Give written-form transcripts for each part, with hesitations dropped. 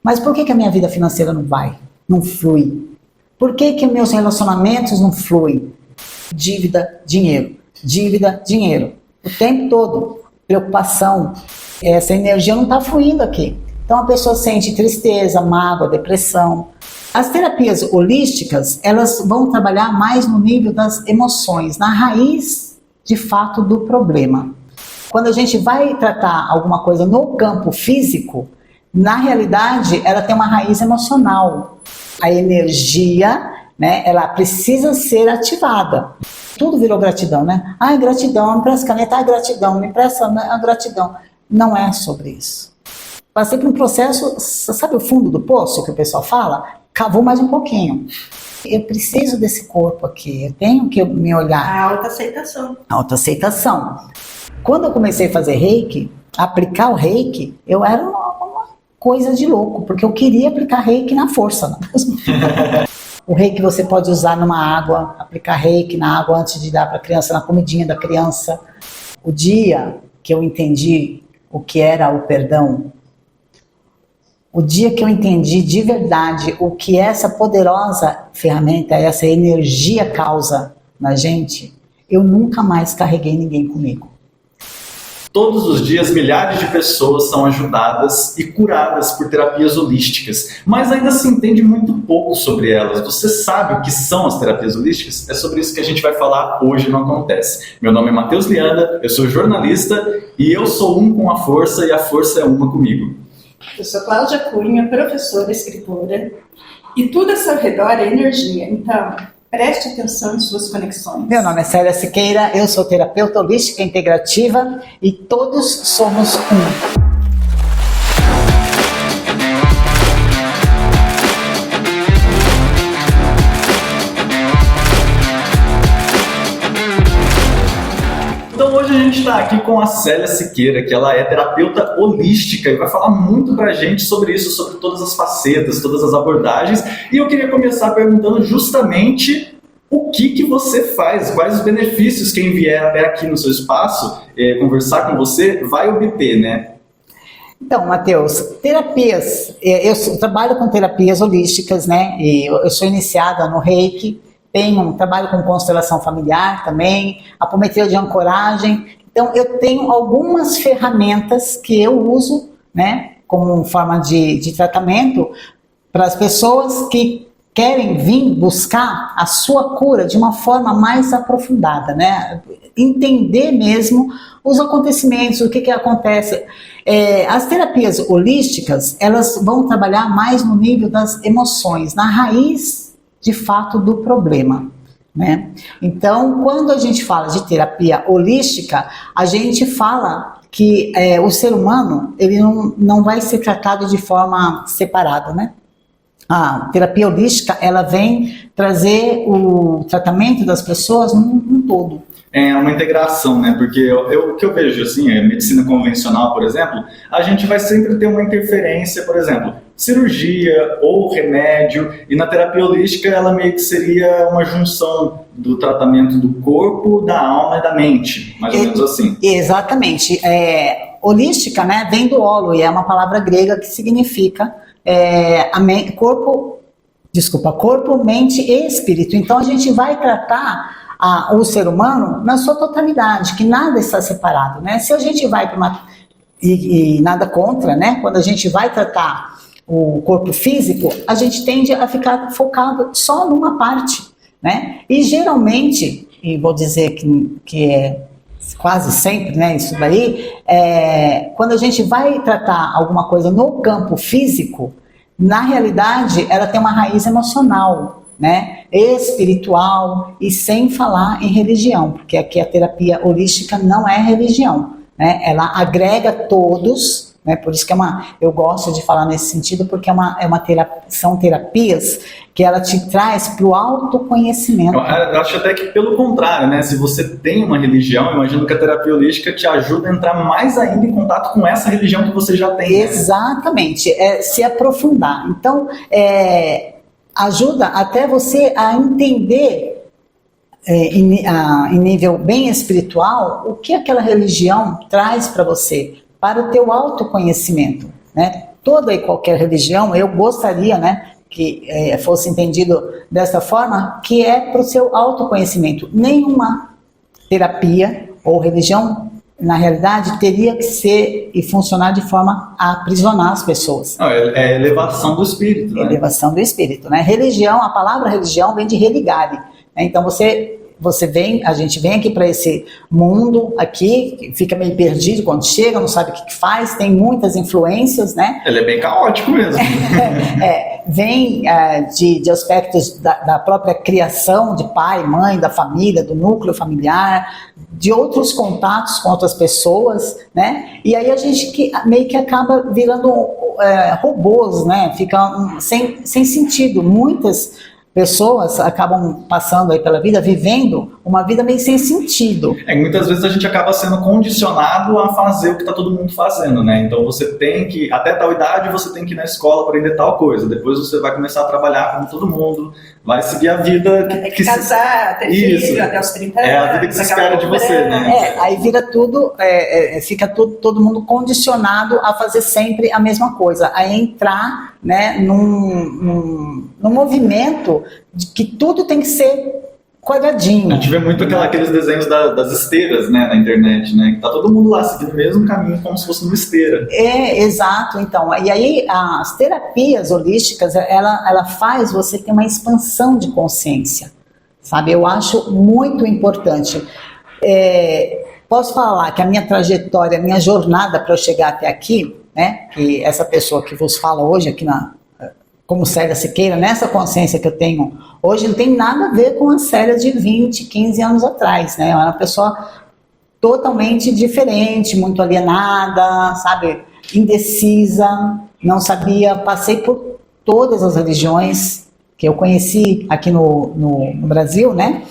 Mas por que a minha vida financeira não vai? Não flui? Por que meus relacionamentos não fluem? Dívida, dinheiro. Dívida, dinheiro. O tempo todo. Preocupação. Essa energia não está fluindo aqui. Então a pessoa sente tristeza, mágoa, depressão. As terapias holísticas, elas vão trabalhar mais no nível das emoções, na raiz, de fato, do problema. Quando a gente vai tratar alguma coisa no campo físico, na realidade, ela tem uma raiz emocional. A energia, né, ela precisa ser ativada. Tudo virou gratidão, né? Ai, gratidão, me empresta caneta, ai, gratidão, me empresta a gratidão. Não é sobre isso. Passei por um processo, sabe o fundo do poço que o pessoal fala? Cavou mais um pouquinho. Eu preciso desse corpo aqui, eu tenho que me olhar. A autoaceitação. Autoaceitação. Quando eu comecei a fazer reiki, aplicar o reiki, eu era uma coisa de louco, porque eu queria aplicar reiki na força. Não é? O reiki você pode usar numa água, aplicar reiki na água antes de dar para a criança, na comidinha da criança. O dia que eu entendi o que era o perdão, o dia que eu entendi de verdade o que essa poderosa ferramenta, essa energia causa na gente, eu nunca mais carreguei ninguém comigo. Todos os dias, milhares de pessoas são ajudadas e curadas por terapias holísticas, mas ainda se entende muito pouco sobre elas. Você sabe o que são as terapias holísticas? É sobre isso que a gente vai falar hoje no Acontece. Meu nome é Matheus Lianda, eu sou jornalista e eu sou um com a força e a força é uma comigo. Eu sou Cláudia Cunha, professora, escritora, e tudo ao seu redor é energia, então preste atenção em suas conexões. Meu nome é Célia Siqueira, eu sou terapeuta holística integrativa e todos somos um. Hoje a gente está aqui com a Célia Siqueira, que ela é terapeuta holística e vai falar muito pra gente sobre isso, sobre todas as facetas, todas as abordagens. E eu queria começar perguntando justamente o que você faz, quais os benefícios quem vier até aqui no seu espaço conversar com você vai obter, né? Então, Matheus, terapias, eu trabalho com terapias holísticas, né? E eu sou iniciada no Reiki. Trabalho com constelação familiar também, apometria de ancoragem. Então, eu tenho algumas ferramentas que eu uso, né, como forma de tratamento para as pessoas que querem vir buscar a sua cura de uma forma mais aprofundada, né? Entender mesmo os acontecimentos, o que acontece. As terapias holísticas, elas vão trabalhar mais no nível das emoções, na raiz de fato do problema, né? Então, quando a gente fala de terapia holística, a gente fala que o ser humano ele não vai ser tratado de forma separada, né? A terapia holística, ela vem trazer o tratamento das pessoas num todo. É uma integração, né? Porque o que eu vejo, assim, a medicina convencional, por exemplo, a gente vai sempre ter uma interferência, por exemplo, cirurgia ou remédio, e na terapia holística ela meio que seria uma junção do tratamento do corpo, da alma e da mente, mais ou menos assim. Exatamente. Holística, né, vem do holo, e é uma palavra grega que significa corpo, mente e espírito. Então a gente vai tratar o ser humano na sua totalidade, que nada está separado, né? Se a gente vai para e nada contra, né? Quando a gente vai tratar o corpo físico, a gente tende a ficar focado só numa parte, né? E geralmente, e vou dizer que é quase sempre, né? Isso daí, quando a gente vai tratar alguma coisa no campo físico, na realidade, ela tem uma raiz emocional, né, espiritual, e sem falar em religião, porque aqui a terapia holística não é religião, né, ela agrega todos, né, por isso que eu gosto de falar nesse sentido, porque são terapias que ela te traz para o autoconhecimento. Eu acho até que pelo contrário, né, se você tem uma religião, eu imagino que a terapia holística te ajuda a entrar mais ainda em contato com essa religião que você já tem. Exatamente, se aprofundar. Então, ajuda até você a entender em nível bem espiritual o que aquela religião traz para você, para o teu autoconhecimento, né? toda e qualquer religião, eu gostaria, né, que fosse entendido dessa forma, que é para o seu autoconhecimento. Nenhuma terapia ou religião, na realidade, teria que ser e funcionar de forma a aprisionar as pessoas. Não, é elevação do espírito, né? Elevação do espírito, né? Religião, a palavra religião vem de religare, né? Então a gente vem aqui para esse mundo aqui, fica meio perdido quando chega, não sabe o que faz, tem muitas influências, né? Ele é bem caótico mesmo. Vem de aspectos da própria criação de pai, mãe, da família, do núcleo familiar, de outros contatos com outras pessoas, né? E aí a gente meio que acaba virando robôs, né? Fica sem sentido. Muitas pessoas acabam passando aí pela vida, vivendo uma vida meio sem sentido. Muitas vezes a gente acaba sendo condicionado a fazer o que está todo mundo fazendo, né? Então você tem que, até tal idade, você tem que ir na escola aprender tal coisa. Depois você vai começar a trabalhar como todo mundo, vai seguir a vida... Tem que casar, ter filho até os 30 anos. É a vida que se espera de você, né? Aí vira tudo, fica todo mundo condicionado a fazer sempre a mesma coisa, a entrar, né, num movimento de que tudo tem que ser quadradinho. A gente vê muito aqueles desenhos das esteiras, né, na internet, né? Que tá todo mundo lá seguindo o mesmo caminho como se fosse uma esteira. Exato, então. E aí as terapias holísticas, ela faz você ter uma expansão de consciência, sabe? Eu acho muito importante. Posso falar que a minha trajetória, a minha jornada para eu chegar até aqui, né? Que essa pessoa que vos fala hoje aqui como Célia Siqueira, nessa consciência que eu tenho hoje, não tem nada a ver com a Célia de 20, 15 anos atrás, né? Eu era uma pessoa totalmente diferente, muito alienada, sabe? Indecisa, não sabia, passei por todas as religiões que eu conheci aqui no Brasil, né?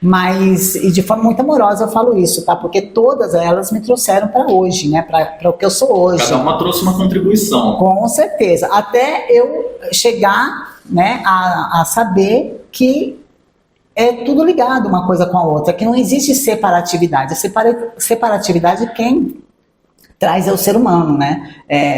Mas, e de forma muito amorosa eu falo isso, tá? Porque todas elas me trouxeram para hoje, né? Para o que eu sou hoje. Cada uma trouxe uma contribuição. Com certeza. Até eu chegar, né, a saber que é tudo ligado uma coisa com a outra, que não existe separatividade. A separatividade quem traz é o ser humano, né?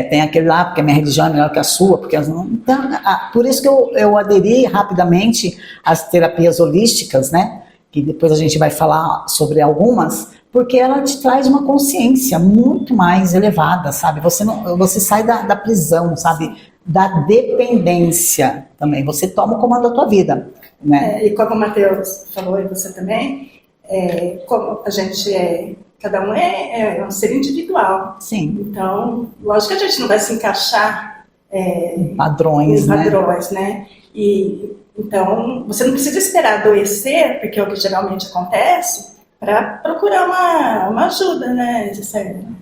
Tem aquele lá, porque a minha religião é melhor que a sua, porque então, por isso que eu aderi rapidamente às terapias holísticas, né? Que depois a gente vai falar sobre algumas, porque ela te traz uma consciência muito mais elevada, sabe? Você sai da prisão, sabe? Da dependência também. Você toma o comando da tua vida, né? E como o Matheus falou, e você também, como a gente cada um é um ser individual. Sim. Então, lógico que a gente não vai se encaixar em padrões, né? Então, você não precisa esperar adoecer, porque é o que geralmente acontece, para procurar uma ajuda, né?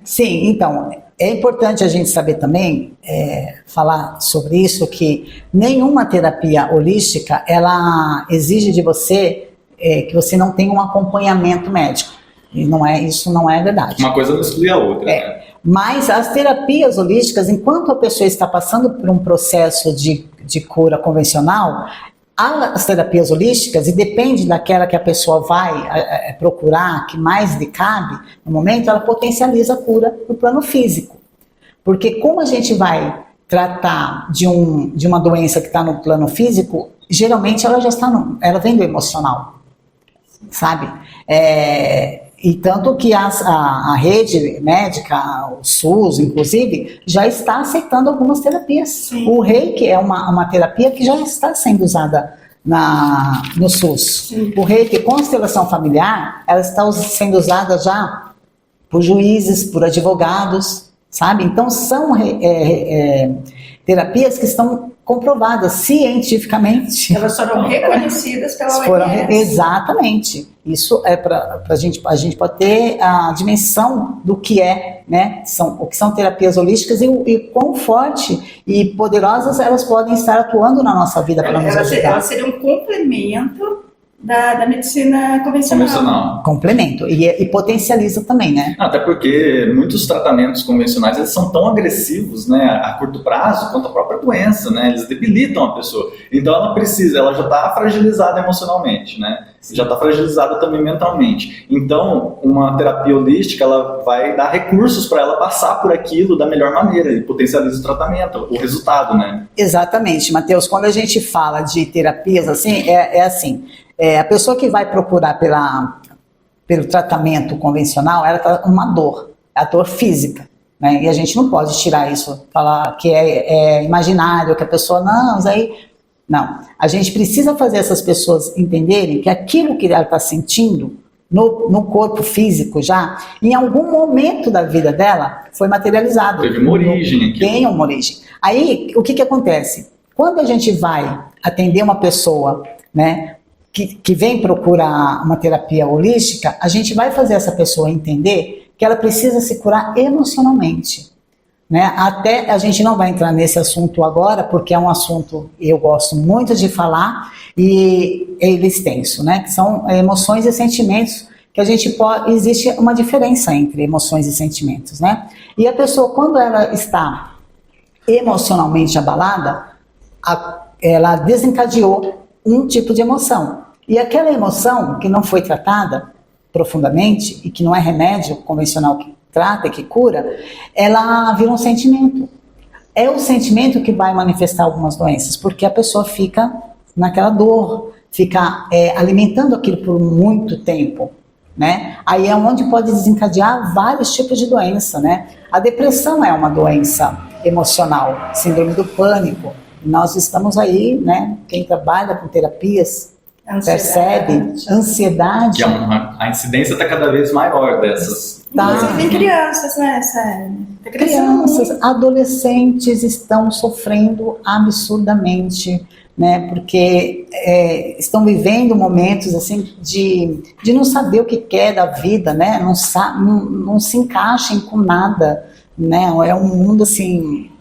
Sim, então, é importante a gente saber também, falar sobre isso, que nenhuma terapia holística, ela exige de você que você não tenha um acompanhamento médico. E isso não é verdade. Uma coisa não exclui a outra, né? Mas as terapias holísticas, enquanto a pessoa está passando por um processo de cura convencional, as terapias holísticas, e depende daquela que a pessoa vai procurar, que mais lhe cabe, no momento, ela potencializa a cura no plano físico. Porque como a gente vai tratar de uma doença que está no plano físico, geralmente ela já ela vem do emocional, sabe? E tanto que a rede médica, o SUS, inclusive, já está aceitando algumas terapias. Sim. O Reiki é uma terapia que já está sendo usada no SUS. Sim. O Reiki, constelação familiar, ela está sendo usada já por juízes, por advogados, sabe? Então, são terapias que estão comprovadas cientificamente. Elas foram reconhecidas pela OMS. Exatamente. Isso é para a gente pode ter a dimensão do que né? O que são terapias holísticas e quão forte e poderosas elas podem estar atuando na nossa vida para nos ajudar. Elas seriam um complemento da medicina convencional. Complemento. E potencializa também, né? Até porque muitos tratamentos convencionais eles são tão agressivos, né, a curto prazo, quanto a própria doença, né? Eles debilitam a pessoa. Então ela já está fragilizada emocionalmente, né? já está fragilizada também mentalmente. Então, uma terapia holística, ela vai dar recursos para ela passar por aquilo da melhor maneira e potencializa o tratamento, o resultado, né? Exatamente, Matheus. Quando a gente fala de terapias, assim, a pessoa que vai procurar pelo tratamento convencional, ela está numa dor, a dor física, né? E a gente não pode tirar isso, falar que é imaginário, que a pessoa, não. A gente precisa fazer essas pessoas entenderem que aquilo que ela está sentindo no corpo físico já, em algum momento da vida dela, foi materializado. Teve uma origem aqui. Tem uma origem. Aí, o que acontece? Quando a gente vai atender uma pessoa, né, que vem procurar uma terapia holística, a gente vai fazer essa pessoa entender que ela precisa se curar emocionalmente. Né? Até a gente não vai entrar nesse assunto agora, porque é um assunto que eu gosto muito de falar e ele é extenso, né? Que são emoções e sentimentos que a gente pode... Existe uma diferença entre emoções e sentimentos, né? E a pessoa, quando ela está emocionalmente abalada, ela desencadeou um tipo de emoção. E aquela emoção que não foi tratada profundamente e que não é remédio convencional que trata, que cura, ela vira um sentimento. É o sentimento que vai manifestar algumas doenças, porque a pessoa fica naquela dor, fica alimentando aquilo por muito tempo, né? Aí é onde pode desencadear vários tipos de doença, né? A depressão é uma doença emocional, síndrome do pânico. Nós estamos aí, né? Quem trabalha com terapias percebe ansiedade. Que a incidência está cada vez maior dessas. Inclusive em crianças, né, Sério? Crianças, adolescentes estão sofrendo absurdamente, né? Porque estão vivendo momentos assim de não saber o que quer da vida, né? Não se encaixem com nada, né? É um mundo assim.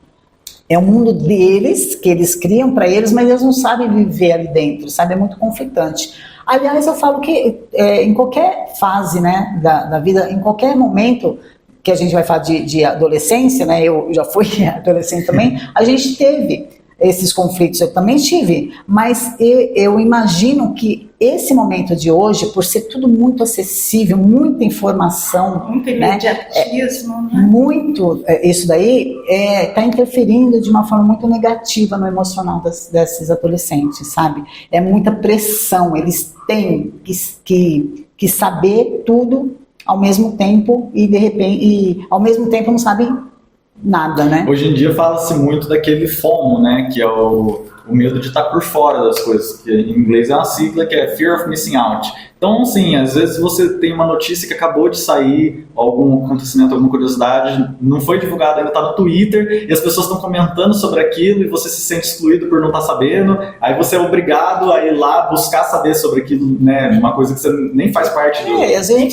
É um mundo deles, que eles criam para eles, mas eles não sabem viver ali dentro, sabe? É muito conflitante. Aliás, eu falo que em qualquer fase, né, da vida, em qualquer momento que a gente vai falar de adolescência, né? Eu já fui adolescente também, a gente teve esses conflitos, eu também tive, mas eu imagino que esse momento de hoje, por ser tudo muito acessível, muita informação, muito imediatismo, né? Muito, isso daí está interferindo de uma forma muito negativa no emocional desses adolescentes, sabe? É muita pressão, eles têm que saber tudo ao mesmo tempo e de repente, ao mesmo tempo não sabem nada, né? Hoje em dia fala-se muito daquele FOMO, né? Que é o medo de estar por fora das coisas, que em inglês é uma sigla que é Fear of Missing Out. Então, sim, às vezes você tem uma notícia que acabou de sair, algum acontecimento, alguma curiosidade, não foi divulgado, ainda está no Twitter, e as pessoas estão comentando sobre aquilo, e você se sente excluído por não estar sabendo, aí você é obrigado a ir lá buscar saber sobre aquilo, né? Uma coisa que você nem faz parte do... às vezes nem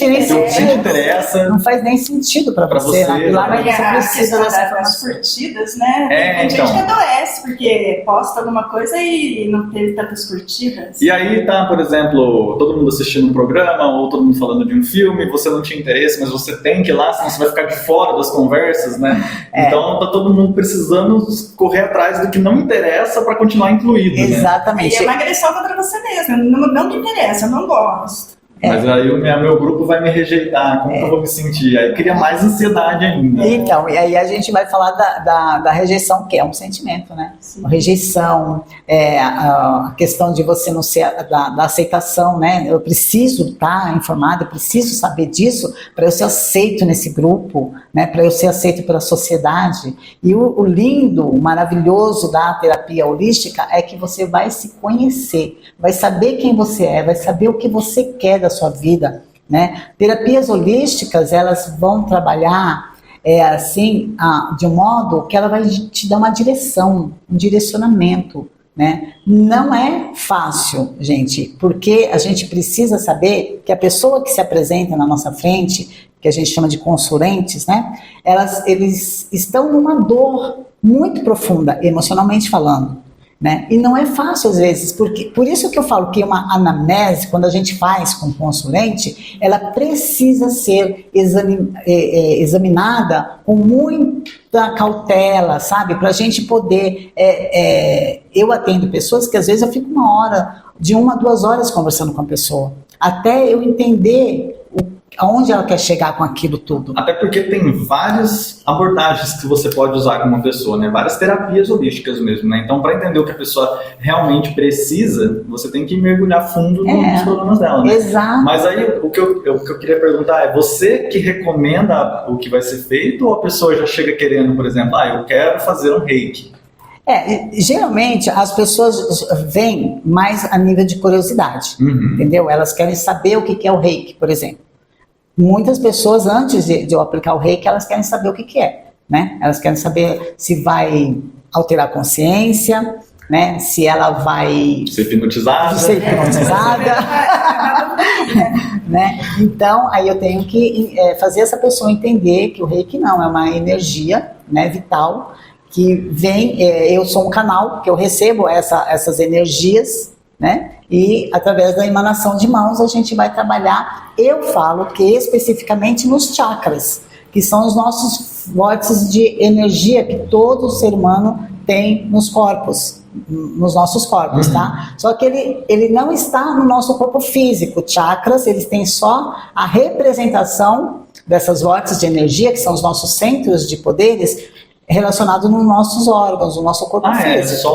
interessa. Não faz nem sentido para você. Lá vai você precisa dessa das curtidas, né? Tem gente que adoece porque posta alguma coisa e não teve tantas curtidas. E aí tá, por exemplo, todo mundo assistindo um programa ou todo mundo falando de um filme, você não tinha interesse, mas você tem que ir lá, senão você vai ficar de fora das conversas, né? Então tá todo mundo precisando correr atrás do que não interessa para continuar incluído. Exatamente. Né? E é uma agressão contra você mesmo. Não me interessa, eu não gosto. Mas aí o meu grupo vai me rejeitar, como que eu vou me sentir? Aí cria mais ansiedade ainda. Então, e aí a gente vai falar da rejeição, que é um sentimento, né? Sim. A rejeição, a questão de você não ser, da aceitação, né? Eu preciso estar informada, eu preciso saber disso para eu ser aceito nesse grupo, né? Para eu ser aceito pela sociedade. E o lindo, o maravilhoso da terapia holística é que você vai se conhecer, vai saber quem você é, vai saber o que você quer da sua vida, né? Terapias holísticas, elas vão trabalhar assim, de um modo que ela vai te dar uma direção, um direcionamento, né? Não é fácil, gente, porque a gente precisa saber que a pessoa que se apresenta na nossa frente, que a gente chama de consulentes, né? Eles estão numa dor muito profunda, emocionalmente falando. né? E não é fácil às vezes, porque por isso que eu falo que uma anamnese, quando a gente faz com o consulente, ela precisa ser examinada com muita cautela, sabe? Para a gente poder... eu atendo pessoas que às vezes eu fico uma hora, de 1 a 2 horas conversando com a pessoa, até eu entender aonde ela quer chegar com aquilo tudo. Até porque tem várias abordagens que você pode usar com uma pessoa, né? Várias terapias holísticas mesmo, né? Então, para entender o que a pessoa realmente precisa, você tem que mergulhar fundo nos problemas dela, né? Exato. Mas aí, o que eu queria perguntar é, você que recomenda o que vai ser feito, ou a pessoa já chega querendo, por exemplo, eu quero fazer um reiki? Geralmente as pessoas vêm mais a nível de curiosidade, entendeu? Elas querem saber o que é o reiki, por exemplo. Muitas pessoas, antes de eu aplicar o reiki, elas querem saber o que é, né? Elas querem saber se vai alterar a consciência, né? Se ela vai... Ser hipnotizada. Né? Então, aí eu tenho que fazer essa pessoa entender que o reiki não é uma energia, né, vital, que vem... eu sou um canal, que eu recebo essas energias, né? E através da emanação de mãos a gente vai trabalhar, eu falo que especificamente nos chakras, que são os nossos vórtices de energia que todo ser humano tem nos nossos corpos, tá? Só que ele não está no nosso corpo físico. Chakras, eles têm só a representação dessas vórtices de energia, que são os nossos centros de poderes, relacionado nos nossos órgãos, no nosso corpo físico.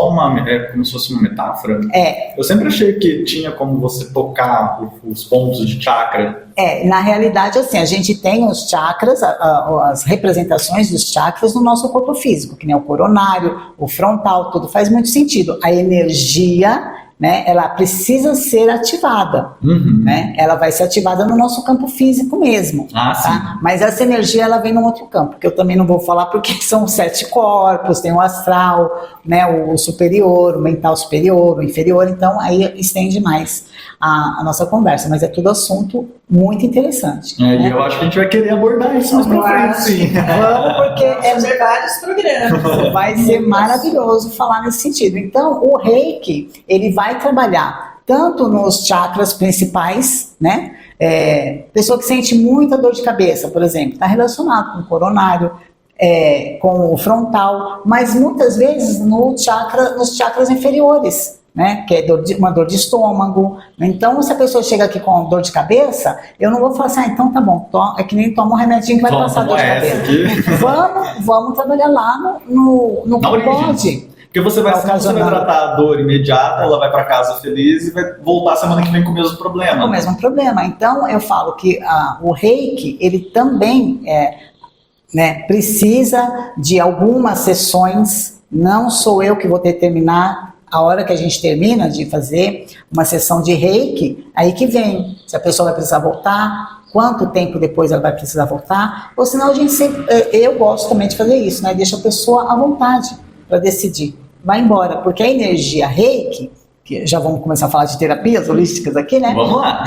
É como se fosse uma metáfora? É. Eu sempre achei que tinha como você tocar os pontos de chakra. Na realidade, assim, a gente tem os chakras, as representações dos chakras no nosso corpo físico, que nem o coronário, o frontal, tudo faz muito sentido. A energia, né, ela precisa ser ativada, né? Ela vai ser ativada no nosso campo físico mesmo, tá? Mas essa energia ela vem num outro campo, que eu também não vou falar porque são 7 corpos, tem o astral, né, o superior, o mental superior, o inferior, então aí estende mais a nossa conversa, mas é tudo assunto muito interessante. Né? Eu acho que a gente vai querer abordar isso mais pra frente, sim. Vamos, porque fazer vários programas. Vai ser maravilhoso falar nesse sentido. Então, o reiki, ele vai trabalhar tanto nos chakras principais, né? Pessoa que sente muita dor de cabeça, por exemplo, está relacionado com o coronário, com o frontal, mas muitas vezes nos chakras inferiores, né? Que é uma dor de estômago. Então, se a pessoa chega aqui com dor de cabeça, eu não vou falar assim, então tá bom, é que nem toma um remedinho que vai passar a dor de cabeça. Vamos trabalhar lá no que pode. Porque você vai tratar a dor imediata, ela vai para casa feliz e vai voltar semana que vem com o mesmo problema. Com o mesmo problema. Então, eu falo que o reiki, ele também precisa de algumas sessões, não sou eu que vou determinar a hora que a gente termina de fazer uma sessão de reiki, aí que vem, se a pessoa vai precisar voltar, quanto tempo depois ela vai precisar voltar, ou senão a gente sempre, eu gosto também de fazer isso, né? Deixa a pessoa à vontade para decidir, vai embora, porque a energia reiki, que já vamos começar a falar de terapias holísticas aqui, né? Vamos lá.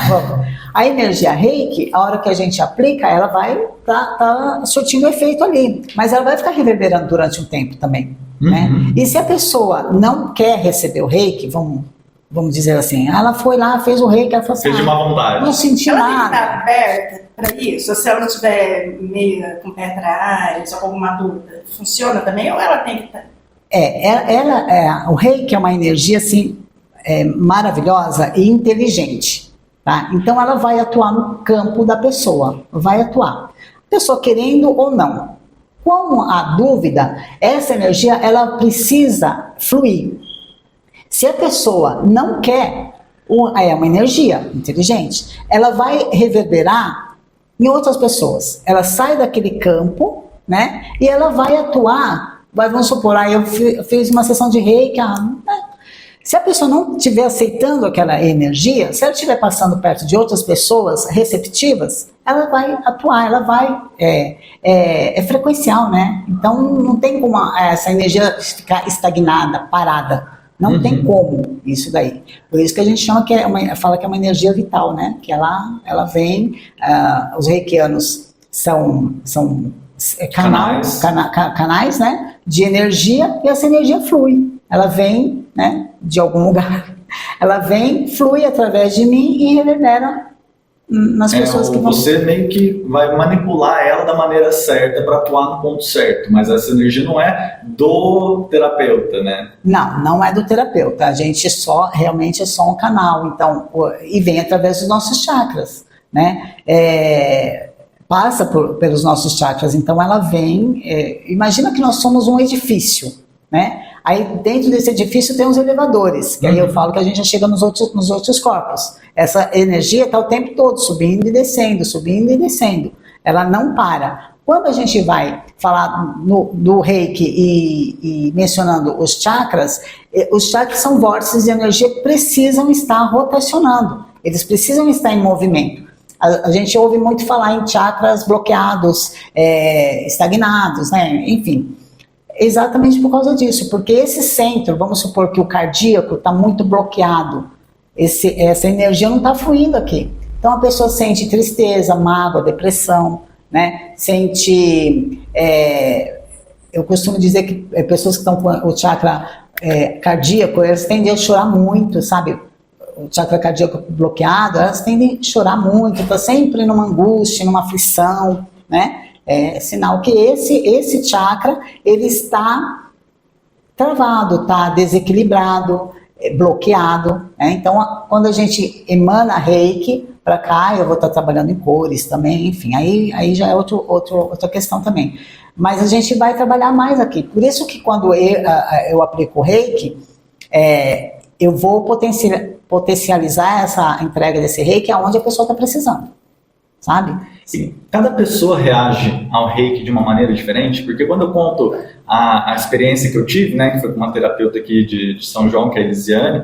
A energia reiki, a hora que a gente aplica, ela vai tá surtindo efeito ali, mas ela vai ficar reverberando durante um tempo também. Né? E se a pessoa não quer receber o reiki, vamos dizer assim, ela foi lá, fez o reiki, ela falou assim, fez de má vontade. Não senti nada. Ela tem que estar aberta para isso? Se ela não estiver meio com o pé atrás, ou com alguma dúvida, funciona também? Ou ela tem que estar... O reiki é uma energia assim, maravilhosa e inteligente. Tá? Então ela vai atuar no campo da pessoa, vai atuar. A pessoa querendo ou não. Com a dúvida, essa energia ela precisa fluir. Se a pessoa não quer, é uma energia inteligente, ela vai reverberar em outras pessoas. Ela sai daquele campo, né? E ela vai atuar. Vamos supor, eu fiz uma sessão de reiki. Se a pessoa não estiver aceitando aquela energia, se ela estiver passando perto de outras pessoas receptivas, ela vai atuar, ela vai... É frequencial, né? Então não tem como essa energia ficar estagnada, parada. Não tem como isso daí. Por isso que a gente chama fala que é uma energia vital, né? Que ela vem... os reikianos são canais, né? De energia, e essa energia flui. ela vem, né, de algum lugar, ela vem, flui através de mim e reverbera nas pessoas que vão... Você meio que vai manipular ela da maneira certa para atuar no ponto certo, mas essa energia não é do terapeuta, né? Não é do terapeuta, a gente realmente é só um canal, então, e vem através dos nossos chakras, né? Passa pelos nossos chakras, então ela vem, imagina que nós somos um edifício, né? Aí dentro desse edifício tem os elevadores, que aí eu falo que a gente já chega nos outros corpos. Essa energia está o tempo todo subindo e descendo. Ela não para. Quando a gente vai falar do Reiki e mencionando os chakras são vórtices de energia que precisam estar rotacionando. Eles precisam estar em movimento. A gente ouve muito falar em chakras bloqueados, estagnados, né? Enfim. Exatamente por causa disso, porque esse centro, vamos supor que o cardíaco está muito bloqueado, essa energia não está fluindo aqui. Então a pessoa sente tristeza, mágoa, depressão, né? Sente, eu costumo dizer que pessoas que estão com o chakra cardíaco, elas tendem a chorar muito, sabe? O chakra cardíaco bloqueado, elas tendem a chorar muito, está sempre numa angústia, numa aflição, né? É sinal que esse chakra, ele está travado, está desequilibrado, bloqueado, né? Então, quando a gente emana Reiki para cá, eu vou estar trabalhando em cores também, enfim, aí já é outra questão também. Mas a gente vai trabalhar mais aqui. Por isso que quando eu aplico o Reiki, eu vou potencializar essa entrega desse Reiki aonde a pessoa está precisando, sabe? E cada pessoa reage ao Reiki de uma maneira diferente, porque quando eu conto a experiência que eu tive, né, que foi com uma terapeuta aqui de São João, que é a Elisiane,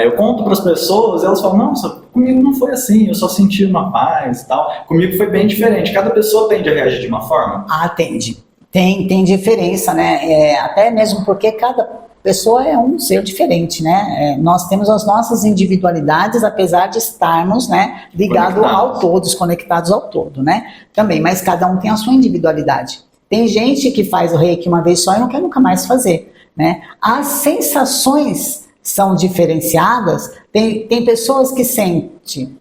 eu conto para as pessoas, elas falam, nossa, comigo não foi assim, eu só senti uma paz e tal, comigo foi bem diferente. Cada pessoa tende a reagir de uma forma? Tende. Tem diferença, né? Até mesmo porque cada pessoa é um ser diferente, né? Nós temos as nossas individualidades, apesar de estarmos, né, ligados ao todo, conectados ao todo, né? Também, mas cada um tem a sua individualidade. Tem gente que faz o Reiki uma vez só e não quer nunca mais fazer, né? As sensações são diferenciadas. Tem pessoas que sentem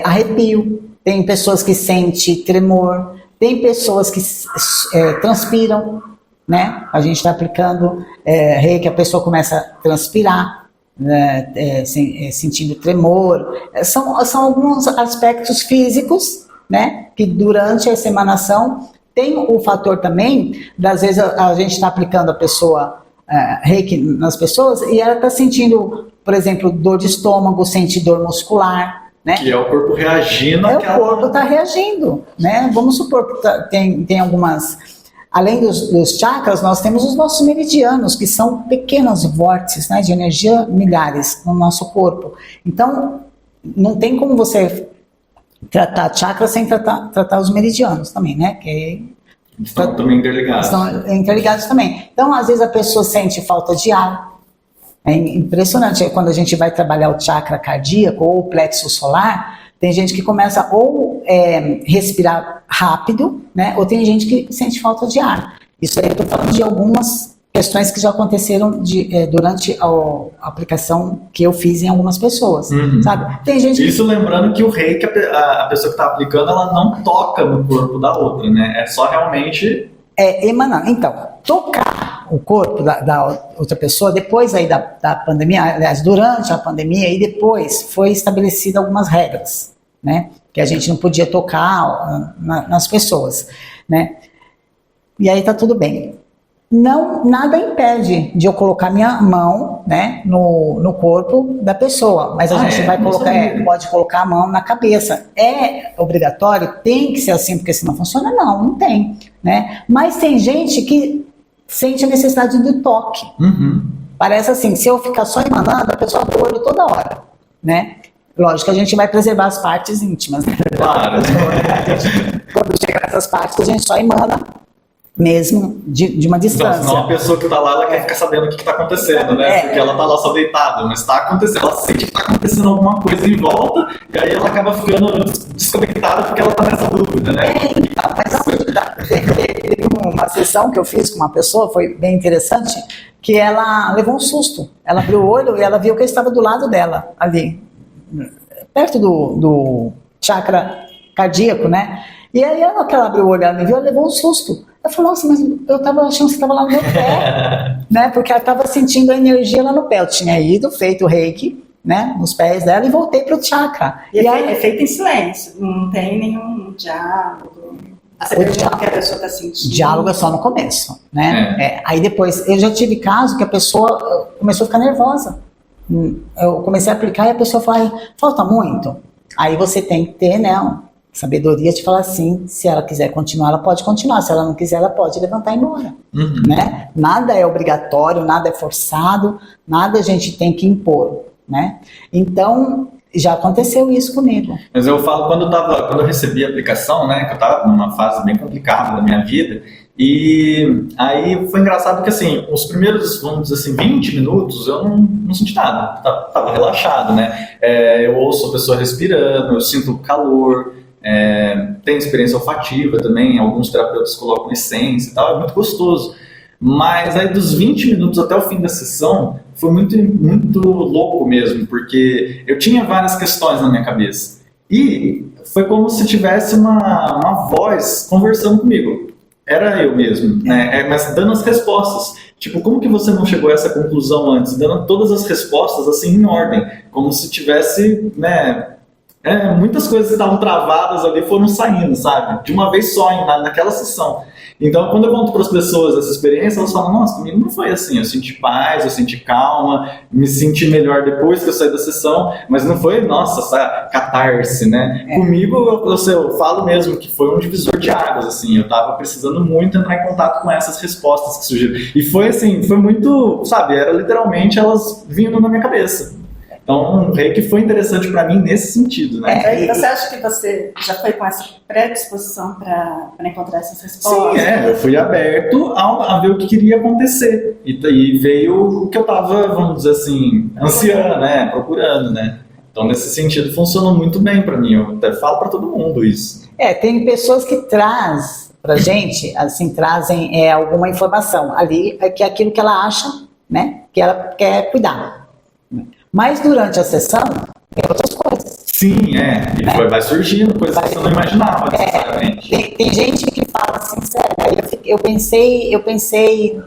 arrepio, tem pessoas que sentem tremor, tem pessoas que transpiram, né? A gente está aplicando Reiki, a pessoa começa a transpirar, né? Sentindo tremor. São alguns aspectos físicos, né? Que durante essa emanação tem o fator também, às vezes a gente está aplicando a pessoa Reiki nas pessoas e ela está sentindo, por exemplo, dor de estômago, sente dor muscular, né? Que é o corpo reagindo àquela... O corpo está reagindo, né? Vamos supor que tem algumas... Além dos chakras, nós temos os nossos meridianos, que são pequenos vórtices, né, de energia milhares no nosso corpo. Então, não tem como você tratar chakras sem tratar os meridianos também, né? Que estão também interligados. Estão interligados também. Então, às vezes a pessoa sente falta de ar. É impressionante quando a gente vai trabalhar o chakra cardíaco ou o plexo solar. Tem gente que começa ou respirar rápido, né? Ou tem gente que sente falta de ar. Isso aí eu estou falando de algumas questões que já aconteceram durante a aplicação que eu fiz em algumas pessoas, sabe? Tem gente Isso lembrando que o Reiki, a pessoa que está aplicando, ela não toca no corpo da outra, né? É só realmente... emanando. Então, tocar o corpo da outra pessoa, depois aí da pandemia, aliás, durante a pandemia e depois, foi estabelecida algumas regras, né? Que a gente não podia tocar nas pessoas, né? E aí tá tudo bem. Nada impede de eu colocar minha mão, né, no corpo da pessoa, mas a gente vai colocar, pode colocar a mão na cabeça. É obrigatório? Tem que ser assim, porque senão funciona? Não tem, né? Mas tem gente que sente a necessidade do toque. Parece assim, se eu ficar só emanando, a pessoa abre o olho toda hora, né? Lógico que a gente vai preservar as partes íntimas, né? Claro. Quando chega nessas partes, a gente só emana mesmo de uma Então, distância. senão a pessoa que está lá, ela quer ficar sabendo o que está acontecendo, né? Porque ela está lá só deitada, mas está acontecendo, ela sente que está acontecendo alguma coisa em volta, e aí ela acaba ficando desconectada porque ela está nessa dúvida, né? Mas teve uma sessão que eu fiz com uma pessoa, foi bem interessante, que ela levou um susto. Ela abriu o olho e ela viu que eu estava do lado dela, ali, perto do chakra cardíaco, né? E aí ela abriu o olho, ela me viu, ela levou um susto. Eu falei, nossa, mas eu estava achando que você estava lá no meu pé, né? Porque ela estava sentindo a energia lá no pé. Eu tinha ido, feito o reiki, né? Nos pés dela e voltei para o chakra. E aí, é feito em silêncio, não tem nenhum diálogo. Você pergunta o que a pessoa está sentindo. Diálogo é só no começo, né? Aí depois, eu já tive caso que a pessoa começou a ficar nervosa. Eu comecei a aplicar e a pessoa fala, falta muito. Aí você tem que ter, né, sabedoria de falar assim, se ela quiser continuar, ela pode continuar, se ela não quiser, ela pode levantar e ir embora. Né? Nada é obrigatório, nada é forçado, nada a gente tem que impor, né? Então, já aconteceu isso comigo. Mas eu falo, quando eu recebi a aplicação, né, que eu estava numa fase bem complicada da minha vida, e aí foi engraçado que, assim, os primeiros, vamos dizer assim, 20 minutos eu não senti nada, tava relaxado, né? Eu ouço a pessoa respirando, eu sinto calor, tem experiência olfativa também, alguns terapeutas colocam essência e tal, é muito gostoso. Mas aí dos 20 minutos até o fim da sessão foi muito, muito louco mesmo, porque eu tinha várias questões na minha cabeça. E foi como se tivesse uma voz conversando comigo. Era eu mesmo, né? Mas dando as respostas. Tipo, como que você não chegou a essa conclusão antes? Dando todas as respostas assim em ordem, como se tivesse, né? Muitas coisas que estavam travadas ali foram saindo, sabe? De uma vez só, naquela sessão. Então, quando eu conto para as pessoas essa experiência, elas falam, nossa, comigo não foi assim. Eu senti paz, eu senti calma, me senti melhor depois que eu saí da sessão, mas não foi, nossa, essa catarse, né? Comigo, eu falo mesmo que foi um divisor de águas, assim. Eu estava precisando muito entrar em contato com essas respostas que surgiram. E foi assim, foi muito, sabe, era literalmente elas vindo na minha cabeça. Então, o reiki foi interessante para mim nesse sentido, né? Você acha que você já foi com essa predisposição para encontrar essas respostas? Sim, eu fui aberto a ver o que queria acontecer. E veio o que eu estava, vamos dizer assim, ansiando, né? Procurando, né? Então, nesse sentido, funcionou muito bem para mim. Eu até falo para todo mundo isso. Tem pessoas que trazem pra gente, assim, trazem alguma informação ali, que é aquilo que ela acha, né? Que ela quer cuidar. Mas durante a sessão, tem outras coisas. Sim, e vai surgindo coisas que você não imaginava necessariamente. Tem gente que fala assim, sério, eu pensei,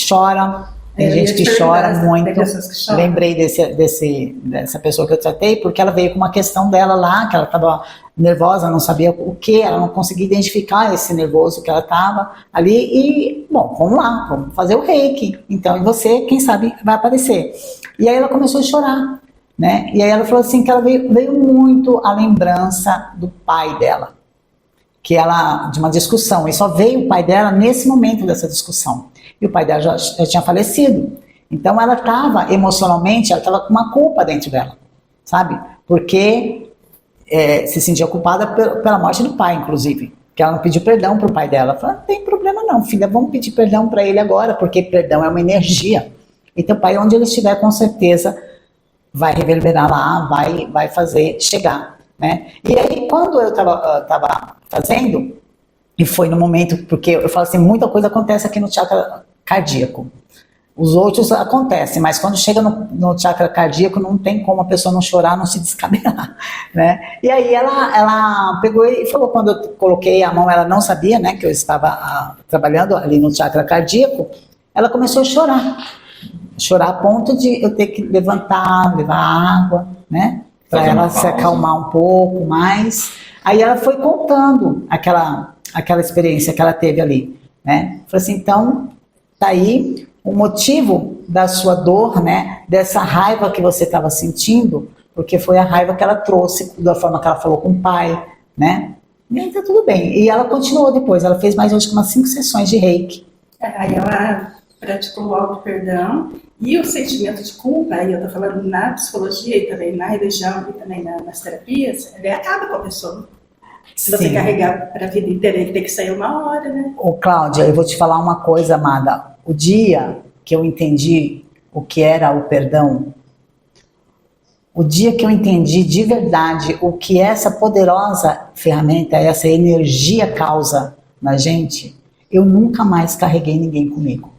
chora. Tem gente que chora muito. Tem pessoas que choram. Lembrei dessa pessoa que eu tratei, porque ela veio com uma questão dela lá, que ela estava nervosa, não sabia o que, ela não conseguia identificar esse nervoso que ela estava ali. E, bom, vamos lá, vamos fazer o reiki. Então, e você, quem sabe, vai aparecer. E aí ela começou a chorar, né? E aí ela falou assim que ela veio muito a lembrança do pai dela, de uma discussão, e só veio o pai dela nesse momento dessa discussão. E o pai dela já tinha falecido. Então ela estava, emocionalmente, ela estava com uma culpa dentro dela, sabe? Porque se sentia culpada pela morte do pai, inclusive. Que ela não pediu perdão para o pai dela. Ela falou, não tem problema não, filha, vamos pedir perdão para ele agora, porque perdão é uma energia. Então o pai, onde ele estiver, com certeza vai reverberar lá, vai fazer chegar, né? E aí, quando eu estava fazendo, e foi no momento, porque eu falo assim, muita coisa acontece aqui no chakra cardíaco. Os outros acontecem, mas quando chega no chakra cardíaco, não tem como a pessoa não chorar, não se descabelar, né? E aí ela pegou e falou, quando eu coloquei a mão, ela não sabia, né, que eu estava trabalhando ali no chakra cardíaco, ela começou a chorar a ponto de eu ter que levar água, né, para ela se acalmar um pouco mais. Aí ela foi contando aquela experiência que ela teve ali, né? Falei assim, então, tá aí o motivo da sua dor, né? Dessa raiva que você estava sentindo, porque foi a raiva que ela trouxe da forma que ela falou com o pai, né? E aí tá tudo bem. E ela continuou depois, ela fez mais, acho que umas 5 sessões de reiki. Aí ela praticou o auto-perdão e o sentimento de culpa, aí eu tô falando na psicologia e também na religião e também nas terapias, ele acaba com a pessoa. Se você Sim. carregar para a vida inteira, ele tem que sair uma hora, né? Ô, Cláudia, eu vou te falar uma coisa, amada. O dia que eu entendi o que era o perdão, o dia que eu entendi de verdade o que essa poderosa ferramenta, essa energia causa na gente, eu nunca mais carreguei ninguém comigo,